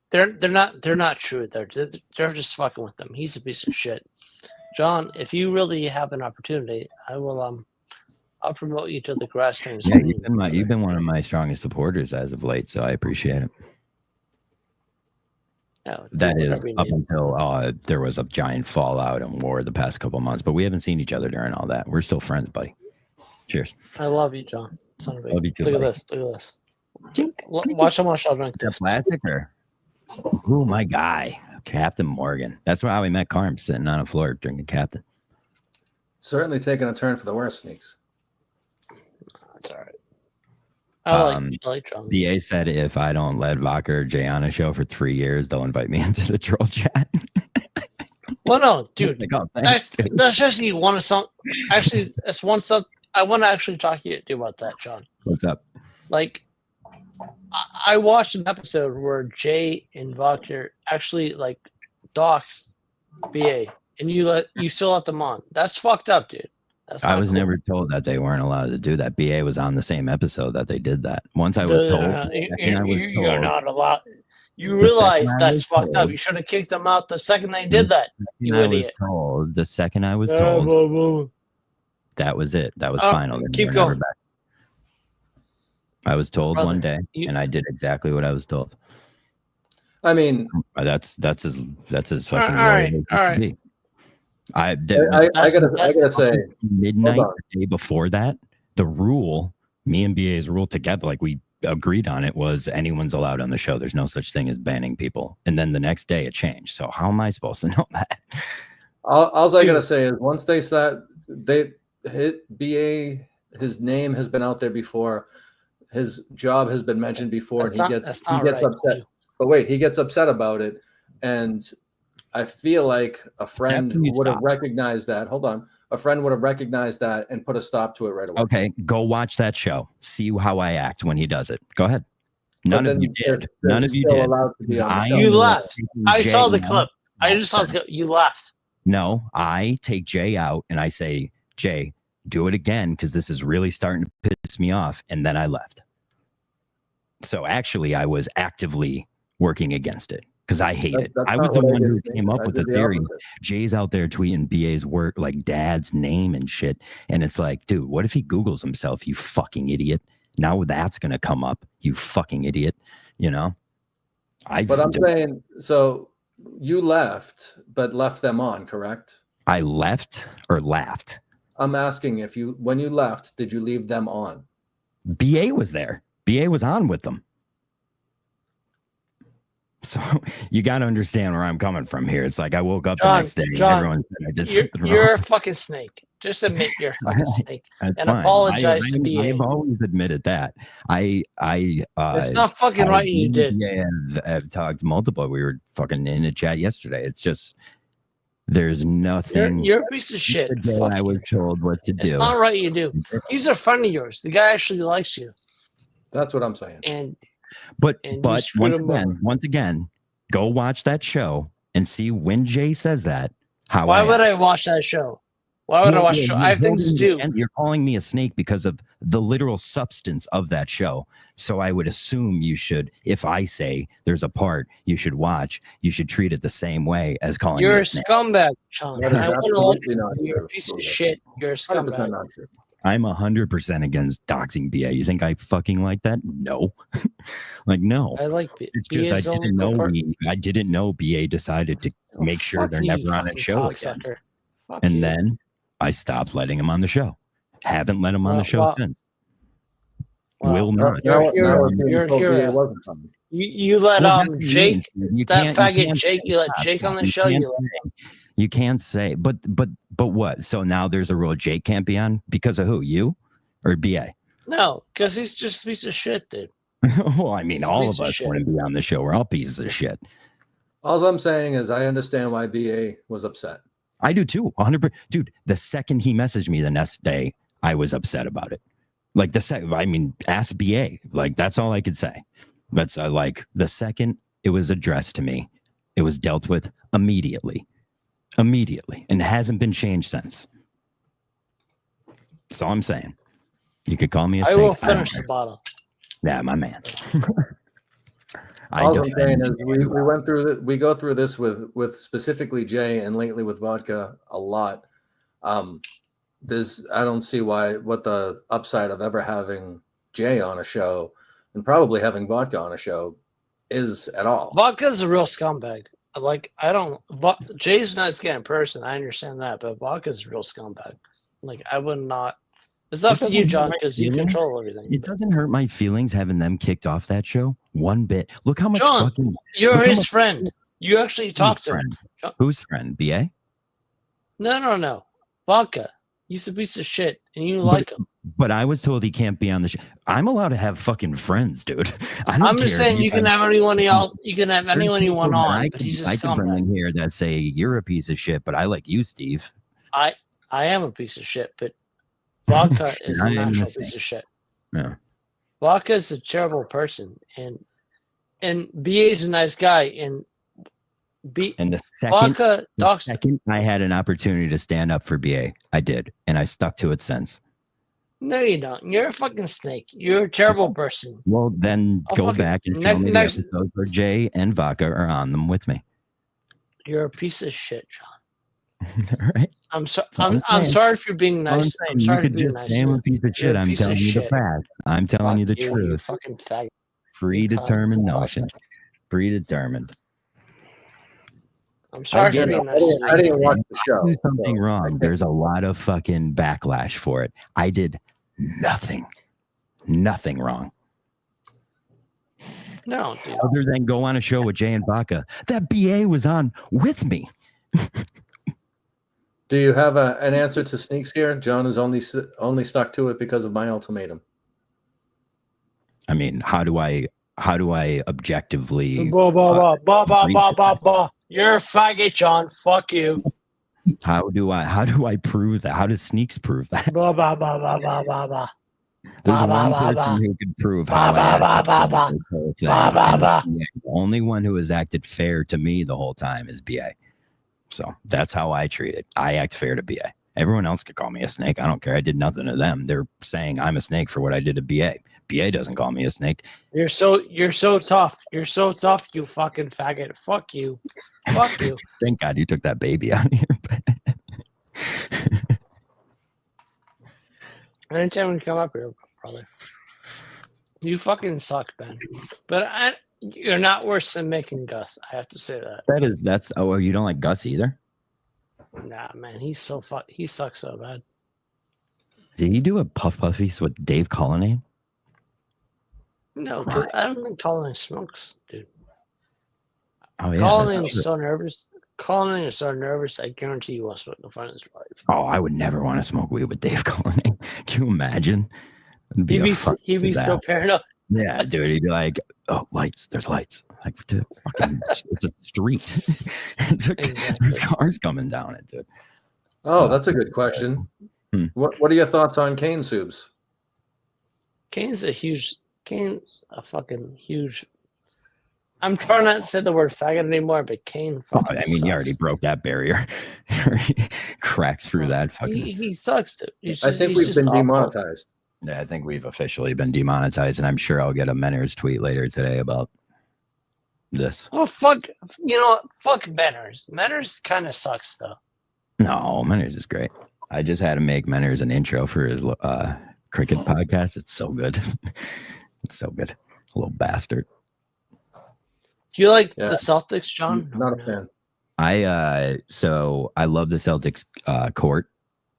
not true. They're just fucking with them. He's a piece of shit. John, if you really have an opportunity, I'll promote you to the grasslands. Yeah, you've been one of my strongest supporters as of late, so I appreciate it. Yeah, That is up until there was a giant fallout and war the past couple months, but we haven't seen each other during all that. We're still friends, buddy. Cheers. I love you, John. Son of a Love you too, Look at buddy. this. Look at this. Watch how much I'll drink this. Plastic or? Oh, my guy, Captain Morgan. That's how we met Carm, sitting on a floor drinking Captain. Certainly taking a turn for the worse, Sneaks. That's all right. I like John. BA said if I don't let Vodka or Jay on a show for 3 years, they'll invite me into the troll chat. Well, no, dude. Like, oh, thanks, dude. That's just you want to song. Actually, that's one stuff I want to actually talk to you about that, John. What's up? Like, I watched an episode where Jay and Vodka actually like doxed BA, and you still let them on. That's fucked up, dude. I was never told that they weren't allowed to do that. BA was on the same episode that they did that. Once I was told, you're not allowed. You realize that's fucked up. You should have kicked them out the second they did that. The second I was told, that was it. That was final. Keep going. I was told one day, and I did exactly what I was told. I mean, that's as fucking. All right. I gotta say, midnight the day before that, the rule, me and BA's rule together, like we agreed on it, was anyone's allowed on the show. There's no such thing as banning people. And then the next day it changed. So how am I supposed to know that? All I gotta say is once they start, they hit BA. His name has been out there before. His job has been mentioned before, and he gets upset. But wait, he gets upset about it, and I feel like a friend would have recognized that. Hold on. A friend would have recognized that and put a stop to it right away. Okay, go watch that show. See how I act when he does it. Go ahead. None of you did. None of you did. You left. I saw the clip. I just saw the clip. You left. No, I take Jay out and I say, Jay, do it again because this is really starting to piss me off. And then I left. So actually, I was actively working against it. Because I hate it. I was the one who came up with the theory. Jay's out there tweeting BA's work, like dad's name and shit. And it's like, dude, what if he Googles himself, you fucking idiot? Now that's going to come up, you fucking idiot. You know? But I'm saying, so you left, but left them on, correct? I left or laughed? I'm asking when you left, did you leave them on? BA was there. BA was on with them. So you got to understand where I'm coming from here. It's like I woke up the next day and everyone said I did something wrong. You're a fucking snake. Just admit you're a fucking snake and apologize to BA. I've always admitted that. It's not fucking right. You did. Yeah, I've talked multiple. We were fucking in a chat yesterday. It's just there's nothing. You're a piece of shit. I was told what to do. It's not right. You do. He's a friend of yours. The guy actually likes you. That's what I'm saying. But once again, go watch that show and see when Jay says that. Why would I watch that show? Why would I watch the show? I have things to do. And you're calling me a snake because of the literal substance of that show. So I would assume you should, if I say there's a part you should watch, you should treat it the same way as calling me a snake. You're a scumbag, Sean. You're a piece of shit. You're a scumbag. I'm 100% against doxing BA. You think I fucking like that? No. Like, no. I like BA. It's just I didn't know BA decided to make sure they're never on a show again. Fuck and you. then I stopped letting him on the show. Haven't let him on the show since. Will not. You're You let Well, that's what Jake, you that can't- you faggot can't Jake, say you let that. Jake on the You show. can't You let say- You can't say, but what? So now there's a rule Jake can't be on because of who? You or BA? no, because he's just a piece of shit, dude. Well, I mean, He's a all piece of of us shit. want to be on the show. We're all pieces of shit. All I'm saying is I understand why BA was upset. I do too. 100%. Dude, the second he messaged me the next day, I was upset about it. Like ask BA. Like, that's all I could say. That's like the second it was addressed to me, it was dealt with immediately, and hasn't been changed since. That's all I'm saying. You could call me a I snake. will finish the bottle. Yeah, my man. All I'm saying is we went through that. We go through this with specifically Jay and lately with vodka a lot. I don't see what the upside of ever having Jay on a show and probably having vodka on a show is at all. Vodka's a real scumbag. Jay's a nice guy in person. I understand that, but Vodka's a real scumbag. Like, I would not. It's up to you, John, because you control everything. It doesn't hurt my feelings having them kicked off that show one bit. Look how much John, fucking. You're his friend. You actually talk to him. Whose friend? BA? No. Vodka. He's a piece of shit, and you like him. But I was told he can't be on the show. I'm allowed to have fucking friends, dude. I'm just saying you can have anyone else. You can have anyone you want on. I But he's I just could bring in here that say you're a piece of shit, but I like you, Steve. I am a piece of shit, but Vodka is I an am the actual same. piece of shit. Yeah. Vodka is a terrible person, and BA is a nice guy, and And the Vodka second I had an opportunity to stand up for BA, I did, and I stuck to it since. No, you don't. You're a fucking snake. You're a terrible person. Well, then I'll go fucking- back and show me the next- episodes where Jay and Vodka are on them with me. You're a piece of shit, John. All right. I'm sorry. That's all I'm saying. sorry for being All I'm nice. saying, I'm sorry you for could being just nice. say I'm a dude. piece of You're shit. a I'm piece of telling you the shit. facts. I'm telling you the You truth. fucking faggot. Predetermined notion. Predetermined. I'm sorry for being nice. I didn't watch the show. Do something so wrong. There's a lot of fucking backlash for it. I did nothing wrong. No, dude. Other than go on a show with Jay and Baca that BA was on with me. Do you have an answer to Sneaks here? John is only stuck to it because of my ultimatum. I mean, how do I objectively? You're a faggot, John. Fuck you. How do I prove that? How does Sneaks prove that? Blah, blah, blah, blah, blah, blah, blah. There's Ba, one ba, ba, person ba. who could prove Ba, how ba, I ba, acted ba, ba. this whole thing. Ba, ba, And ba. the only one who has acted fair to me the whole time is BA. So that's how I treat it. I act fair to BA. Everyone else could call me a snake. I don't care. I did nothing to them. They're saying I'm a snake for what I did to BA. BA doesn't call me a snake. You're so tough. You're so tough, you fucking faggot. Fuck you. Fuck you. Thank God you took that baby out of here. Anytime we come up here, brother. You fucking suck, Ben. But you're not worse than making Gus. I have to say that. That's you don't like Gus either? Nah, man, he sucks so bad. Did he do a Puff Puffies with Dave Cullinane? No, dude, I don't think Colin smokes, dude. Oh yeah. Colin that's is true. so nervous. Colin is so nervous. I guarantee you won't smoke the front of his life. Oh, I would never want to smoke weed with Dave Cullinane. Can you imagine? It'd He'd a be fuck so that. paranoid. Yeah, dude. He'd be like, "Oh, lights! There's lights! Like, dude, fucking, it's a street. There's cars coming down it, dude." Oh, that's a good question. What are your thoughts on cane subs? Kane's a fucking huge. I'm trying not to say the word faggot anymore, but Kane Oh, fucking I mean, you already sucks. broke that barrier. You already cracked through that. Fucking. He sucks, dude. I think we've been demonetized. Yeah, I think we've officially been demonetized, and I'm sure I'll get a Menners tweet later today about this. Oh, fuck. You know what? Fuck Menners. Menners kind of sucks, though. No, Menners is great. I just had to make Menners an intro for his cricket podcast. It's so good. It's so good. Little bastard. Do you like Yeah. the Celtics, John? Not a fan. So I love the Celtics court.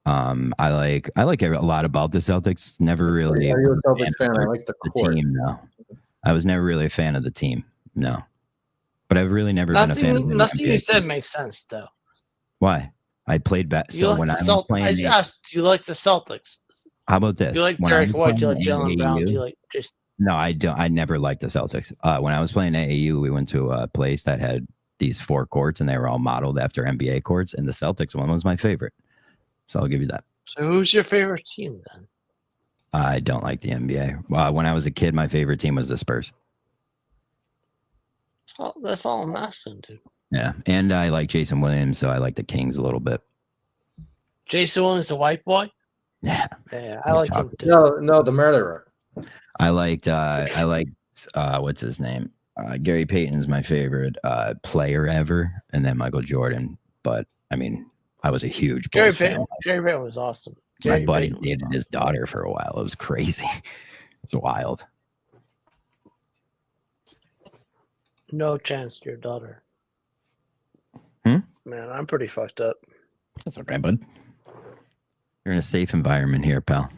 I like a lot about the Celtics. Never really. Are you a Celtics fan? I like the court. Team. No, I was never really a fan of the team. No, but I've really never been a fan of the Nothing you NBA said team. makes sense, though. Why? I played back. You So like when the I was playing, I asked, do you like the Celtics? how about this? Do you like When I Derek was White? Do you like playing Jalen Brown? Do AAU you like Jason? No, I don't. I never liked the Celtics. When I was playing AAU, we went to a place that had these 4 courts, and they were all modeled after NBA courts. And the Celtics one was my favorite, so I'll give you that. So who's your favorite team then? I don't like the NBA. When I was a kid, my favorite team was the Spurs. That's all I'm asking, dude. Yeah, and I like Jason Williams, so I like the Kings a little bit. Jason Williams, the white boy. Yeah, I like him too. No, the murderer. I liked what's his name? Gary Payton's my favorite player ever, and then Michael Jordan. But I mean, I was a huge Gary Bulls fan. Payton. Gary Payton was awesome. My buddy dated his daughter for a while. It was crazy. It's wild. No chance to your daughter. Man, I'm pretty fucked up. That's okay, bud. You're in a safe environment here, pal.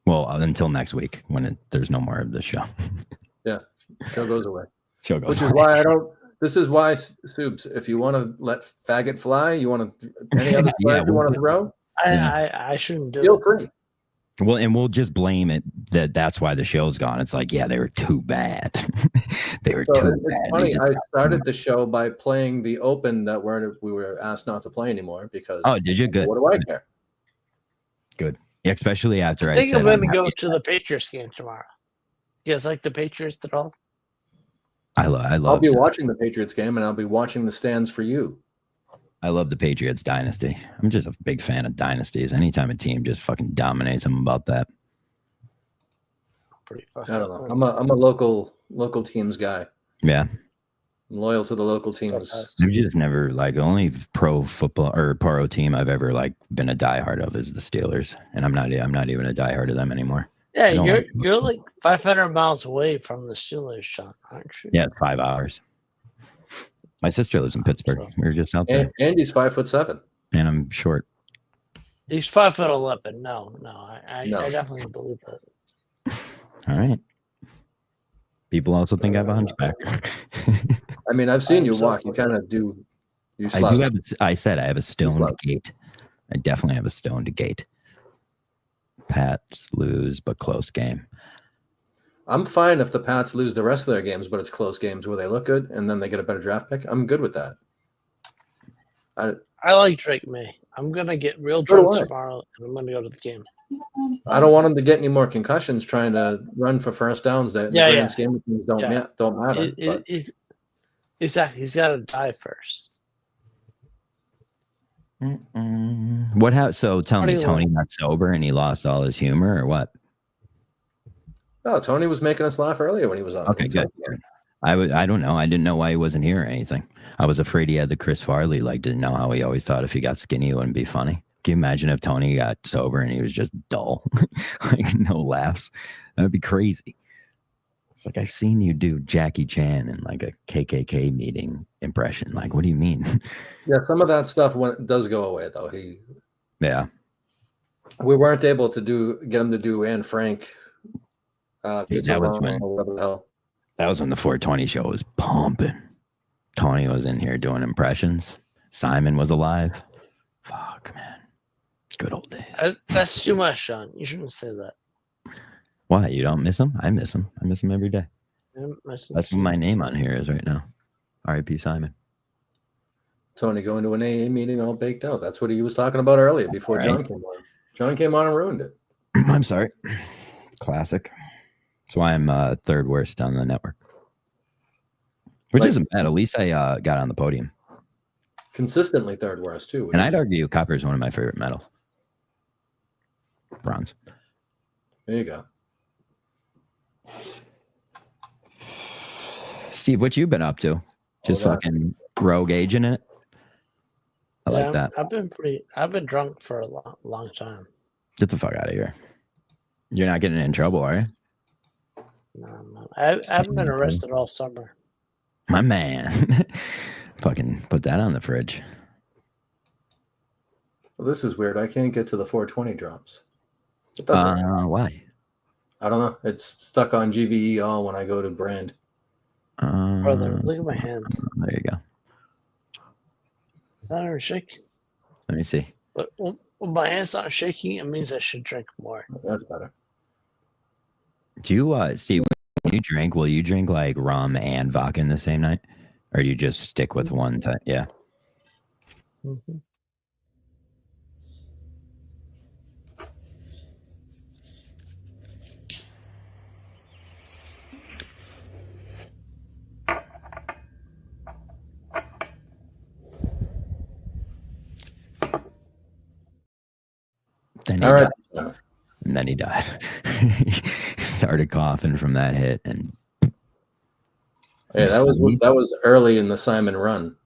Well, until next week when there's no more of this show. Yeah, show goes away. Show goes Which away. is why I don't. This is why, Subs, if you want to let faggot fly, you want to any other flag you want to throw, I shouldn't do feel it. free. Well, and we'll just blame it that's why the show's gone. It's like, yeah, they were too bad. They were too It's bad. funny. I started the show by playing the open that we were asked not to play anymore because. Oh, did you? Good. What do I care? Good. Especially after I I think said I'm going to happy. go to the Patriots game tomorrow. You guys like the Patriots at all? I love. I'll be watching the Patriots game, and I'll be watching the stands for you. I love the Patriots dynasty. I'm just a big fan of dynasties. Anytime a team just fucking dominates, I'm about that. Pretty I fucking. don't know. I'm a local teams guy. Yeah. I'm loyal to the local teams. I've just never the only pro football or pro team I've ever been a diehard of is the Steelers, and I'm not even a diehard of them anymore. Yeah, you're like 500 miles away from the Steelers, Sean, aren't you? Yeah, it's 5 hours. My sister lives in Pittsburgh. We were just out there. Andy's 5'7", and I'm short. He's 5'11". No, I definitely believe that. All right. People also think I have a hunchback. I mean, I've seen you walk. You kind of do. You I do have. I said I have a stoned gait. I definitely have a stoned gait. Pats lose, but close game. I'm fine if the Pats lose the rest of their games, but it's close games where they look good and then they get a better draft pick. I'm good with that. I like Drake May. I'm gonna get real drunk tomorrow, and I'm gonna go to the game. I don't want him to get any more concussions trying to run for first downs. That in the grand scheme of things don't matter. Exactly. He's got to die first. What happened? So tell me, Tony got sober and he lost all his humor, or what? No, Tony was making us laugh earlier when he was on. Okay, good. I don't know. I didn't know why he wasn't here or anything. I was afraid he had the Chris Farley. Didn't know how he always thought if he got skinny, it wouldn't be funny. Can you imagine if Tony got sober and he was just dull, no laughs? That would be crazy. It's like, I've seen you do Jackie Chan in a KKK meeting impression. What do you mean? Yeah, some of that stuff does go away though. We weren't able to get him to do Anne Frank. That was when the 420 show was pumping. Tony was in here doing impressions. Simon was alive. Fuck, man. Good old days. That's too much, Sean. You shouldn't say that. Why? You don't miss him? I miss him. I miss him every day. That's what my name on here is right now. R.I.P. Simon. Tony going to an AA meeting all baked out. That's what he was talking about earlier before John came on. John came on and ruined it. I'm sorry. Classic. That's why I'm third worst on the network. Which isn't bad. At least I got on the podium. Consistently third worst, too. And I'd argue copper is one of my favorite metals. Bronze. There you go. Steve, what you been up to? Just fucking rogue aging it? I like that. I've been drunk for a long time. Get the fuck out of here. You're not getting in trouble, are you? No. I haven't been arrested all summer. My man. Fucking put that on the fridge. Well, this is weird. I can't get to the 420 drops. It doesn't. Why? I don't know. It's stuck on GVE all when I go to brand. Brother, look at my hand. There you go. Is that not shaking? Let me see. But when my hand's not shaking, it means I should drink more. That's better. Do you, Steve, when you drink, will you drink like rum and vodka in the same night? Or do you just stick with one type? Yeah. Mm-hmm. Then he All right. died. And then he died. He started coughing from that hit, and Yeah, that was early in the Simon run.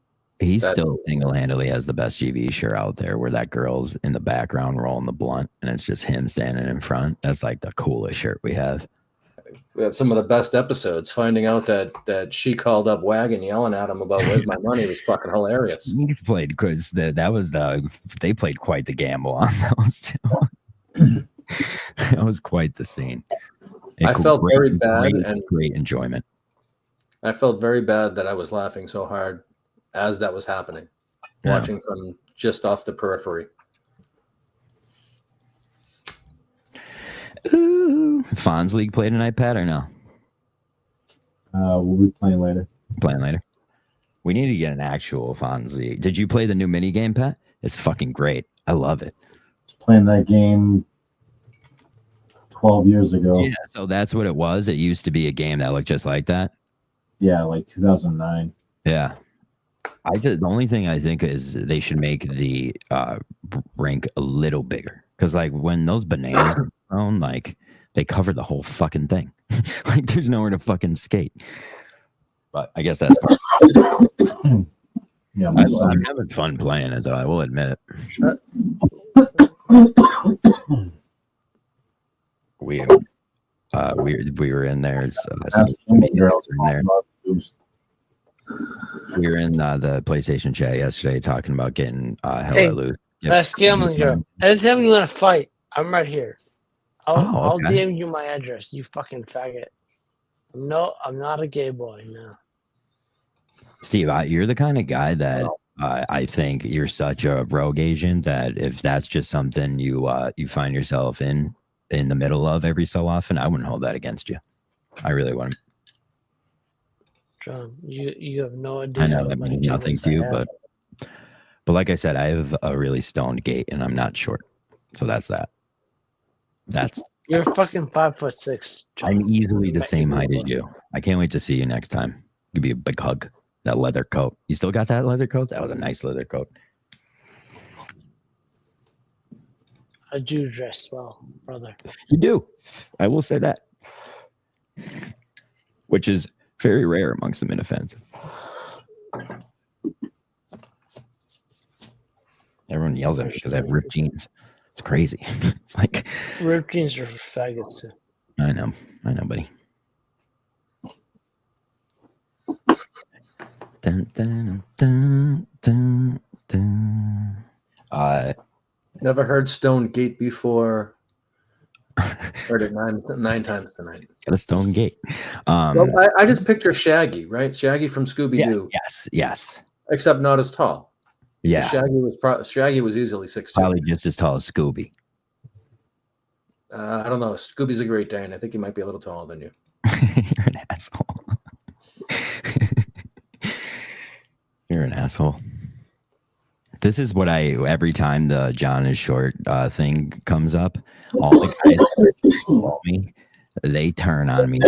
he still single-handedly has the best GV shirt out there, where that girl's in the background rolling the blunt, and it's just him standing in front. That's like the coolest shirt we have. We had some of the best episodes. Finding out that she called up Wagon yelling at him about where's my money was fucking hilarious. He's played because they played quite the gamble on those two. That was quite the scene. I felt very bad and great enjoyment. I felt very bad that I was laughing so hard as that was happening, watching from just off the periphery. Ooh. Fonz League played tonight, Pat, or no? We'll be playing later. Playing later. We need to get an actual Fonz League. Did you play the new mini game, Pat? It's fucking great. I love it. Playing that game 12 years ago. Yeah, so that's what it was. It used to be a game that looked just like that. Yeah, like 2009. Yeah. The only thing I think is they should make the rink a little bigger. Because like when those bananas are thrown, like they cover the whole fucking thing. Like there's nowhere to fucking skate. But I guess that's yeah, I'm having fun playing it though, I will admit it. We were in there. We were in the PlayStation chat yesterday talking about getting hell let loose. Yep. Best gambling girl. Anytime you want to fight, I'm right here. I'll okay. DM you my address, you fucking faggot. No, I'm not a gay boy, no. Steve, you're the kind of guy that I think you're such a rogue agent that if that's just something you find yourself in the middle of every so often, I wouldn't hold that against you. I really wouldn't. John, you have no idea. I know that means nothing to you, but like I said, I have a really stoned gait and I'm not short. So that's that. You're fucking 5'6". John. I'm easily the same height as you. I can't wait to see you next time. Give you a big hug. That leather coat. You still got that leather coat? That was a nice leather coat. I do dress well, brother. You do. I will say that. Which is very rare amongst the Minifans. Everyone yells at me because I have ripped jeans. It's crazy. It's like ripped jeans are for faggots too. I know, buddy. Dun, dun, dun, dun, dun. Never heard Stone Gate before. Heard it nine times tonight. Got a stone gate. Well, I just picture Shaggy, right? Shaggy from Scooby-Doo. Yes. Except not as tall. Yeah. Shaggy was easily 6'2". Probably just as tall as Scooby. I don't know. Scooby's a Great Dane. I think he might be a little taller than you. You're an asshole. You're an asshole. This is what every time the John is short thing comes up, all the guys call me, they turn on me.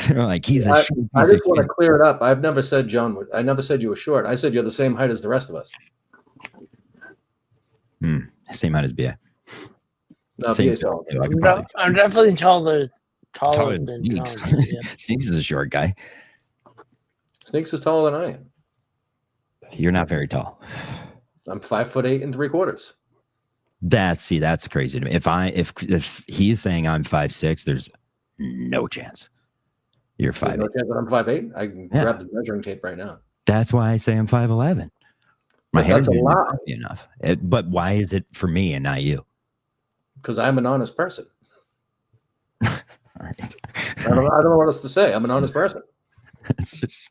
They're like, he's a short. I just want to clear it up. I've never said I never said you were short. I said you're the same height as the rest of us. Same height as BA. No, BA's tall. I'm definitely taller than Sneaks. John. Yeah. Sneaks is a short guy. Sneaks is taller than I am. You're not very tall. I'm 5'8" $3/4. That's crazy to me. If he's saying I'm 5'6", there's no chance. You're 5'8". No chance that I'm 5'8". I can grab the measuring tape right now. That's why I say I'm 5'11". My But hair that's a didn't lot. be enough. But why is it for me and not you? Because I'm an honest person. All right. I don't know what else to say. I'm an honest person. It's just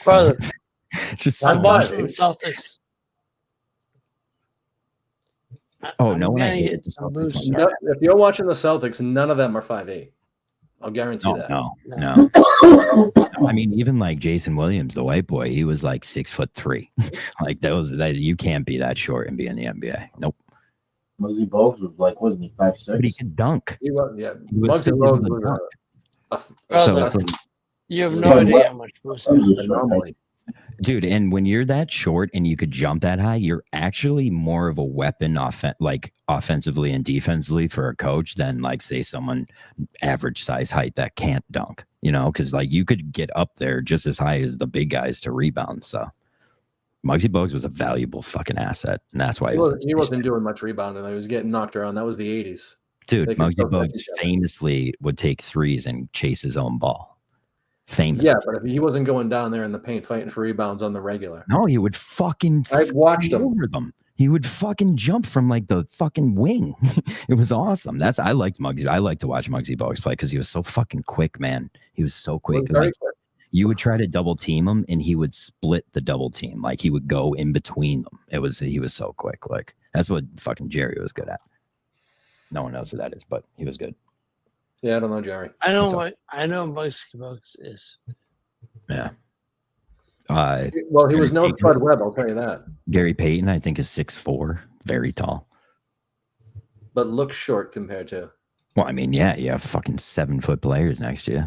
Brother, just I'm I'm watching the fine. Celtics. Oh, no one gonna I hate get the some Celtics loose. one. No, if you're watching the Celtics, none of them are 5'8". I'll guarantee that. No. I mean, even like Jason Williams, the white boy, he was like 6'3". Like that you can't be that short and be in the NBA. Nope. Muggsy Bogues was like, wasn't he 5'6"? But he could dunk. He was, yeah. He would Muggsy still be Bogues able to was dunk. Brother, So it's like, you have Yeah, no but- idea how much boost. That was a short anomaly. dude, and when you're that short and you could jump that high, you're actually more of a weapon offensively and defensively for a coach than like say someone average size height that can't dunk, you know, because like you could get up there just as high as the big guys to rebound. So Muggsy Bogues was a valuable fucking asset, and that's why He wasn't doing much rebounding. He was getting knocked around. That was the 80s. dude. they could Muggsy still touch Bogues each other. famously would take threes and chase his own ball. Famously. Yeah, but if he wasn't going down there in the paint fighting for rebounds on the regular. No, he would fucking I watched fly him. over them. He would fucking jump from like the fucking wing. It was awesome. I liked Muggsy. I like to watch Muggsy Bogues play because he was so fucking quick, man. He was so He quick. was very Like, quick. you would try to double team him and he would split the double team. Like he would go in between them. He was so quick. Like that's what fucking Jerry was good at. No one knows who that is, but he was good. Yeah, I don't know, Jerry. I know Muggsy Bogues is. Yeah. Well, he was no Payton. Fred Webb, I'll tell you that. Gary Payton, I think, is 6'4", very tall. But looks short compared to. Well, I mean, yeah, you have fucking 7-foot players next to you.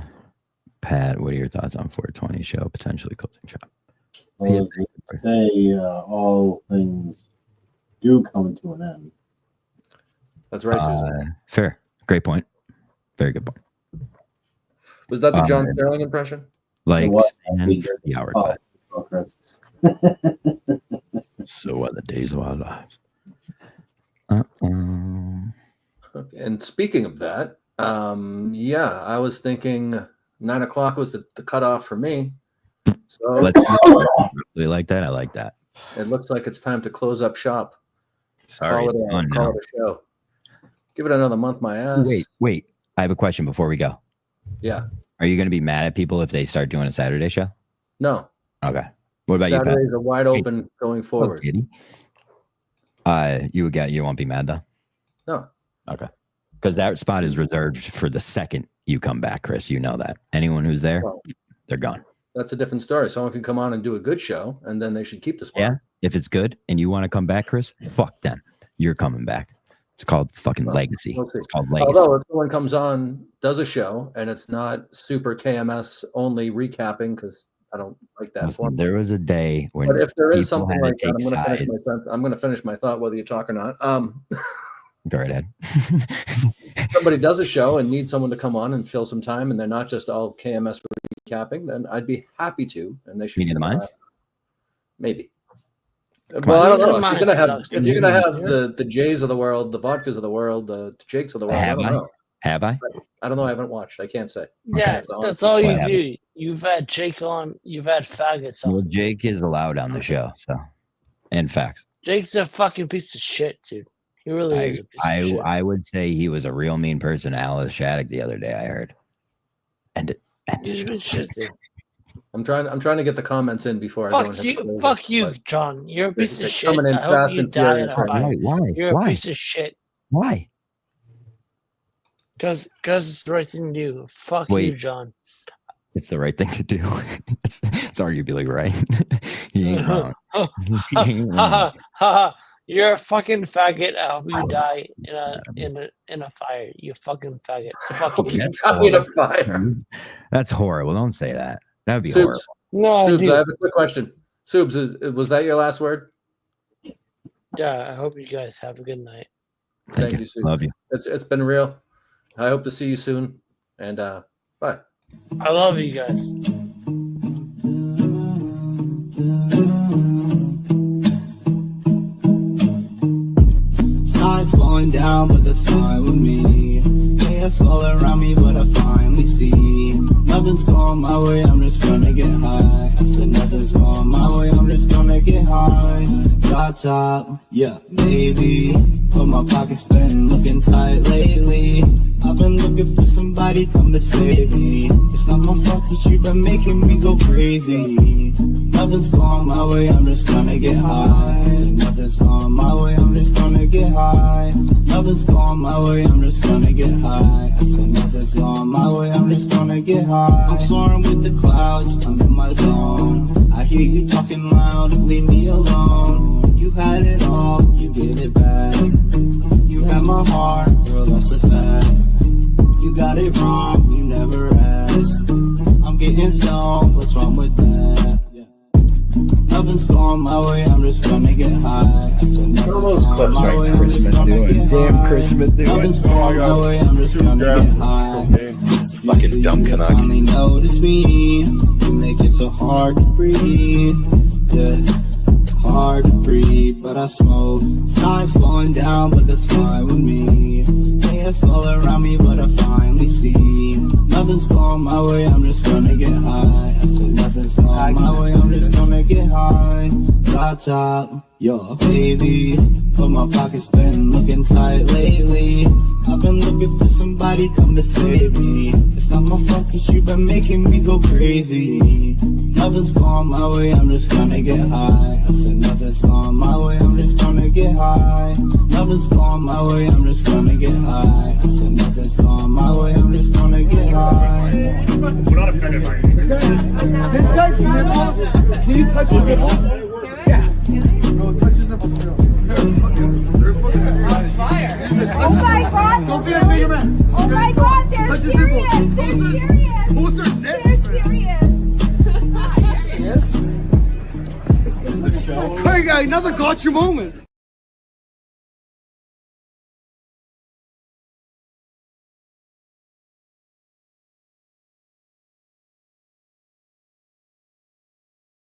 Pat, what are your thoughts on 420 show, potentially closing shop? Well, as they say, all things do come to an end. That's right, Susan. Fair. Great point. Very good point. Was that the John Sterling impression? Like, What? stand for the hourglass. Oh, Chris. So are the days of our lives. Okay. And speaking of that, yeah, I was thinking 9 o'clock was the cutoff for me. So Let's really like that. I like that. it looks like it's time to close up shop. Sorry, Call it's it done now. a show. Give it another month, my ass. Wait. I have a question before we go. Yeah. Are you going to be mad at people if they start doing a Saturday show? No. Okay. What about you, Pat? Saturdays are wide open going forward. Kitty? You won't be mad though? No. Okay. Because that spot is reserved for the second you come back, Chris. You know that. Anyone who's there, Well, they're gone. that's a different story. Someone can come on and do a good show, and then they should keep the spot. Yeah. If it's good and you want to come back, Chris, fuck them. You're coming back. It's called fucking legacy. We'll see. It's called legacy. Although if someone comes on, does a show, and it's not super KMS only recapping, because I don't like that. Listen, format. there was a day when But if there is people something had like to that, take I'm going to finish my thought, whether you talk or not. Go right ahead. Somebody does a show and needs someone to come on and fill some time, and they're not just all KMS recapping, then I'd be happy to. And they should. Meeting the Minds? Maybe. Come Well, on. I don't know. Meeting the If you're gonna Minds have, if you're gonna have sucks. the Jays of the world, the Vodkas of the world, the Jakes of the world, I don't know. Have I? I don't know. I haven't watched. I can't say. Yeah, Okay. that's all you Well, do. You've had Jake on. You've had faggots on. Well, Jake is allowed on the show, so and facts. Jake's a fucking piece of shit, dude. He really is a piece of shit. I would say he was a real mean person to Alice Shattuck the other day. I heard. He's a piece of shit, dude. I'm trying to get the comments in before I go and hit the close Fuck it, you, but John. You're a they're- piece they're of shit. coming in I hope fast you and die in furious a right now. fire. Why? You're a Why? piece of shit. Why? Because it's the right thing to do. Fuck you, Wait. John. It's the right thing to do. It's arguably right. He ain't wrong. He ain't wrong. You're a fucking faggot. I hope you die in a fire. You fucking faggot. Fuck you. That's I need a horrible. fire. That's horrible. Don't say that. That would be Subes, horrible. No, Subes, I dude. have a quick question. Subes, was that your last word? Yeah, I hope you guys have a good night. Thank you. Subes. Love you. It's been real. I hope to see you soon. And bye. I love you guys. Size 1 slowing down, but that's fine with me. Chaos all around me, but I finally see nothing's going my way, I'm just gonna get high. I said nothing's going my way, I'm just gonna get high. Drop top, yeah, maybe. But my pocket's been looking tight lately. I've been looking for somebody come to save me. It's not my fault that you've been making me go crazy. Nothing's going my way, I'm just gonna get high. I said nothing's going my way, I'm just gonna get high. Nothing's going my way, I'm just gonna get high. I said nothing's going my way, I'm just gonna get high. I'm soaring with the clouds, I'm in my zone. I hear you talking loud, leave me alone. You had it all, you gave it back. You had my heart, girl, that's a fact. You got it wrong, you never asked. I'm getting stoned, what's wrong with that? Nothing's going my way, I'm just gonna get high. I said nothing's going my way, I'm just gonna get high. Damn Chris Smith doing. Nothing's going my way, I'm just gonna get high. Fucking dumb You Canuck. finally notice me. You make it so hard to breathe. Yeah, hard to breathe, but I smoke. Time's slowing down, but that's fine with me. Chaos all around me, but I finally see nothing's going my way, I'm just gonna get high. I said nothing's going my way, I'm just gonna get high. Drop top, yo, baby. But my pocket's been looking tight lately. I've been looking for somebody come to save me. It's not my fault that you've been making me go crazy. Nothing's going my way, I'm just gonna get high. I said nothing's going my way, I'm just gonna get high. Nothing's going my way, I'm just gonna get high. I said nothing's going my way, I'm just gonna get high. We're not offended by it. This guy's nipple. Can you touch his nipple? Yeah. No, touch his nipple. Fire. Oh my God. Don't be a bigger man. Oh my God, they're Touch his serious. nipple. They're serious. Who's their They're serious. Yes. Hey, guy, another gotcha moment.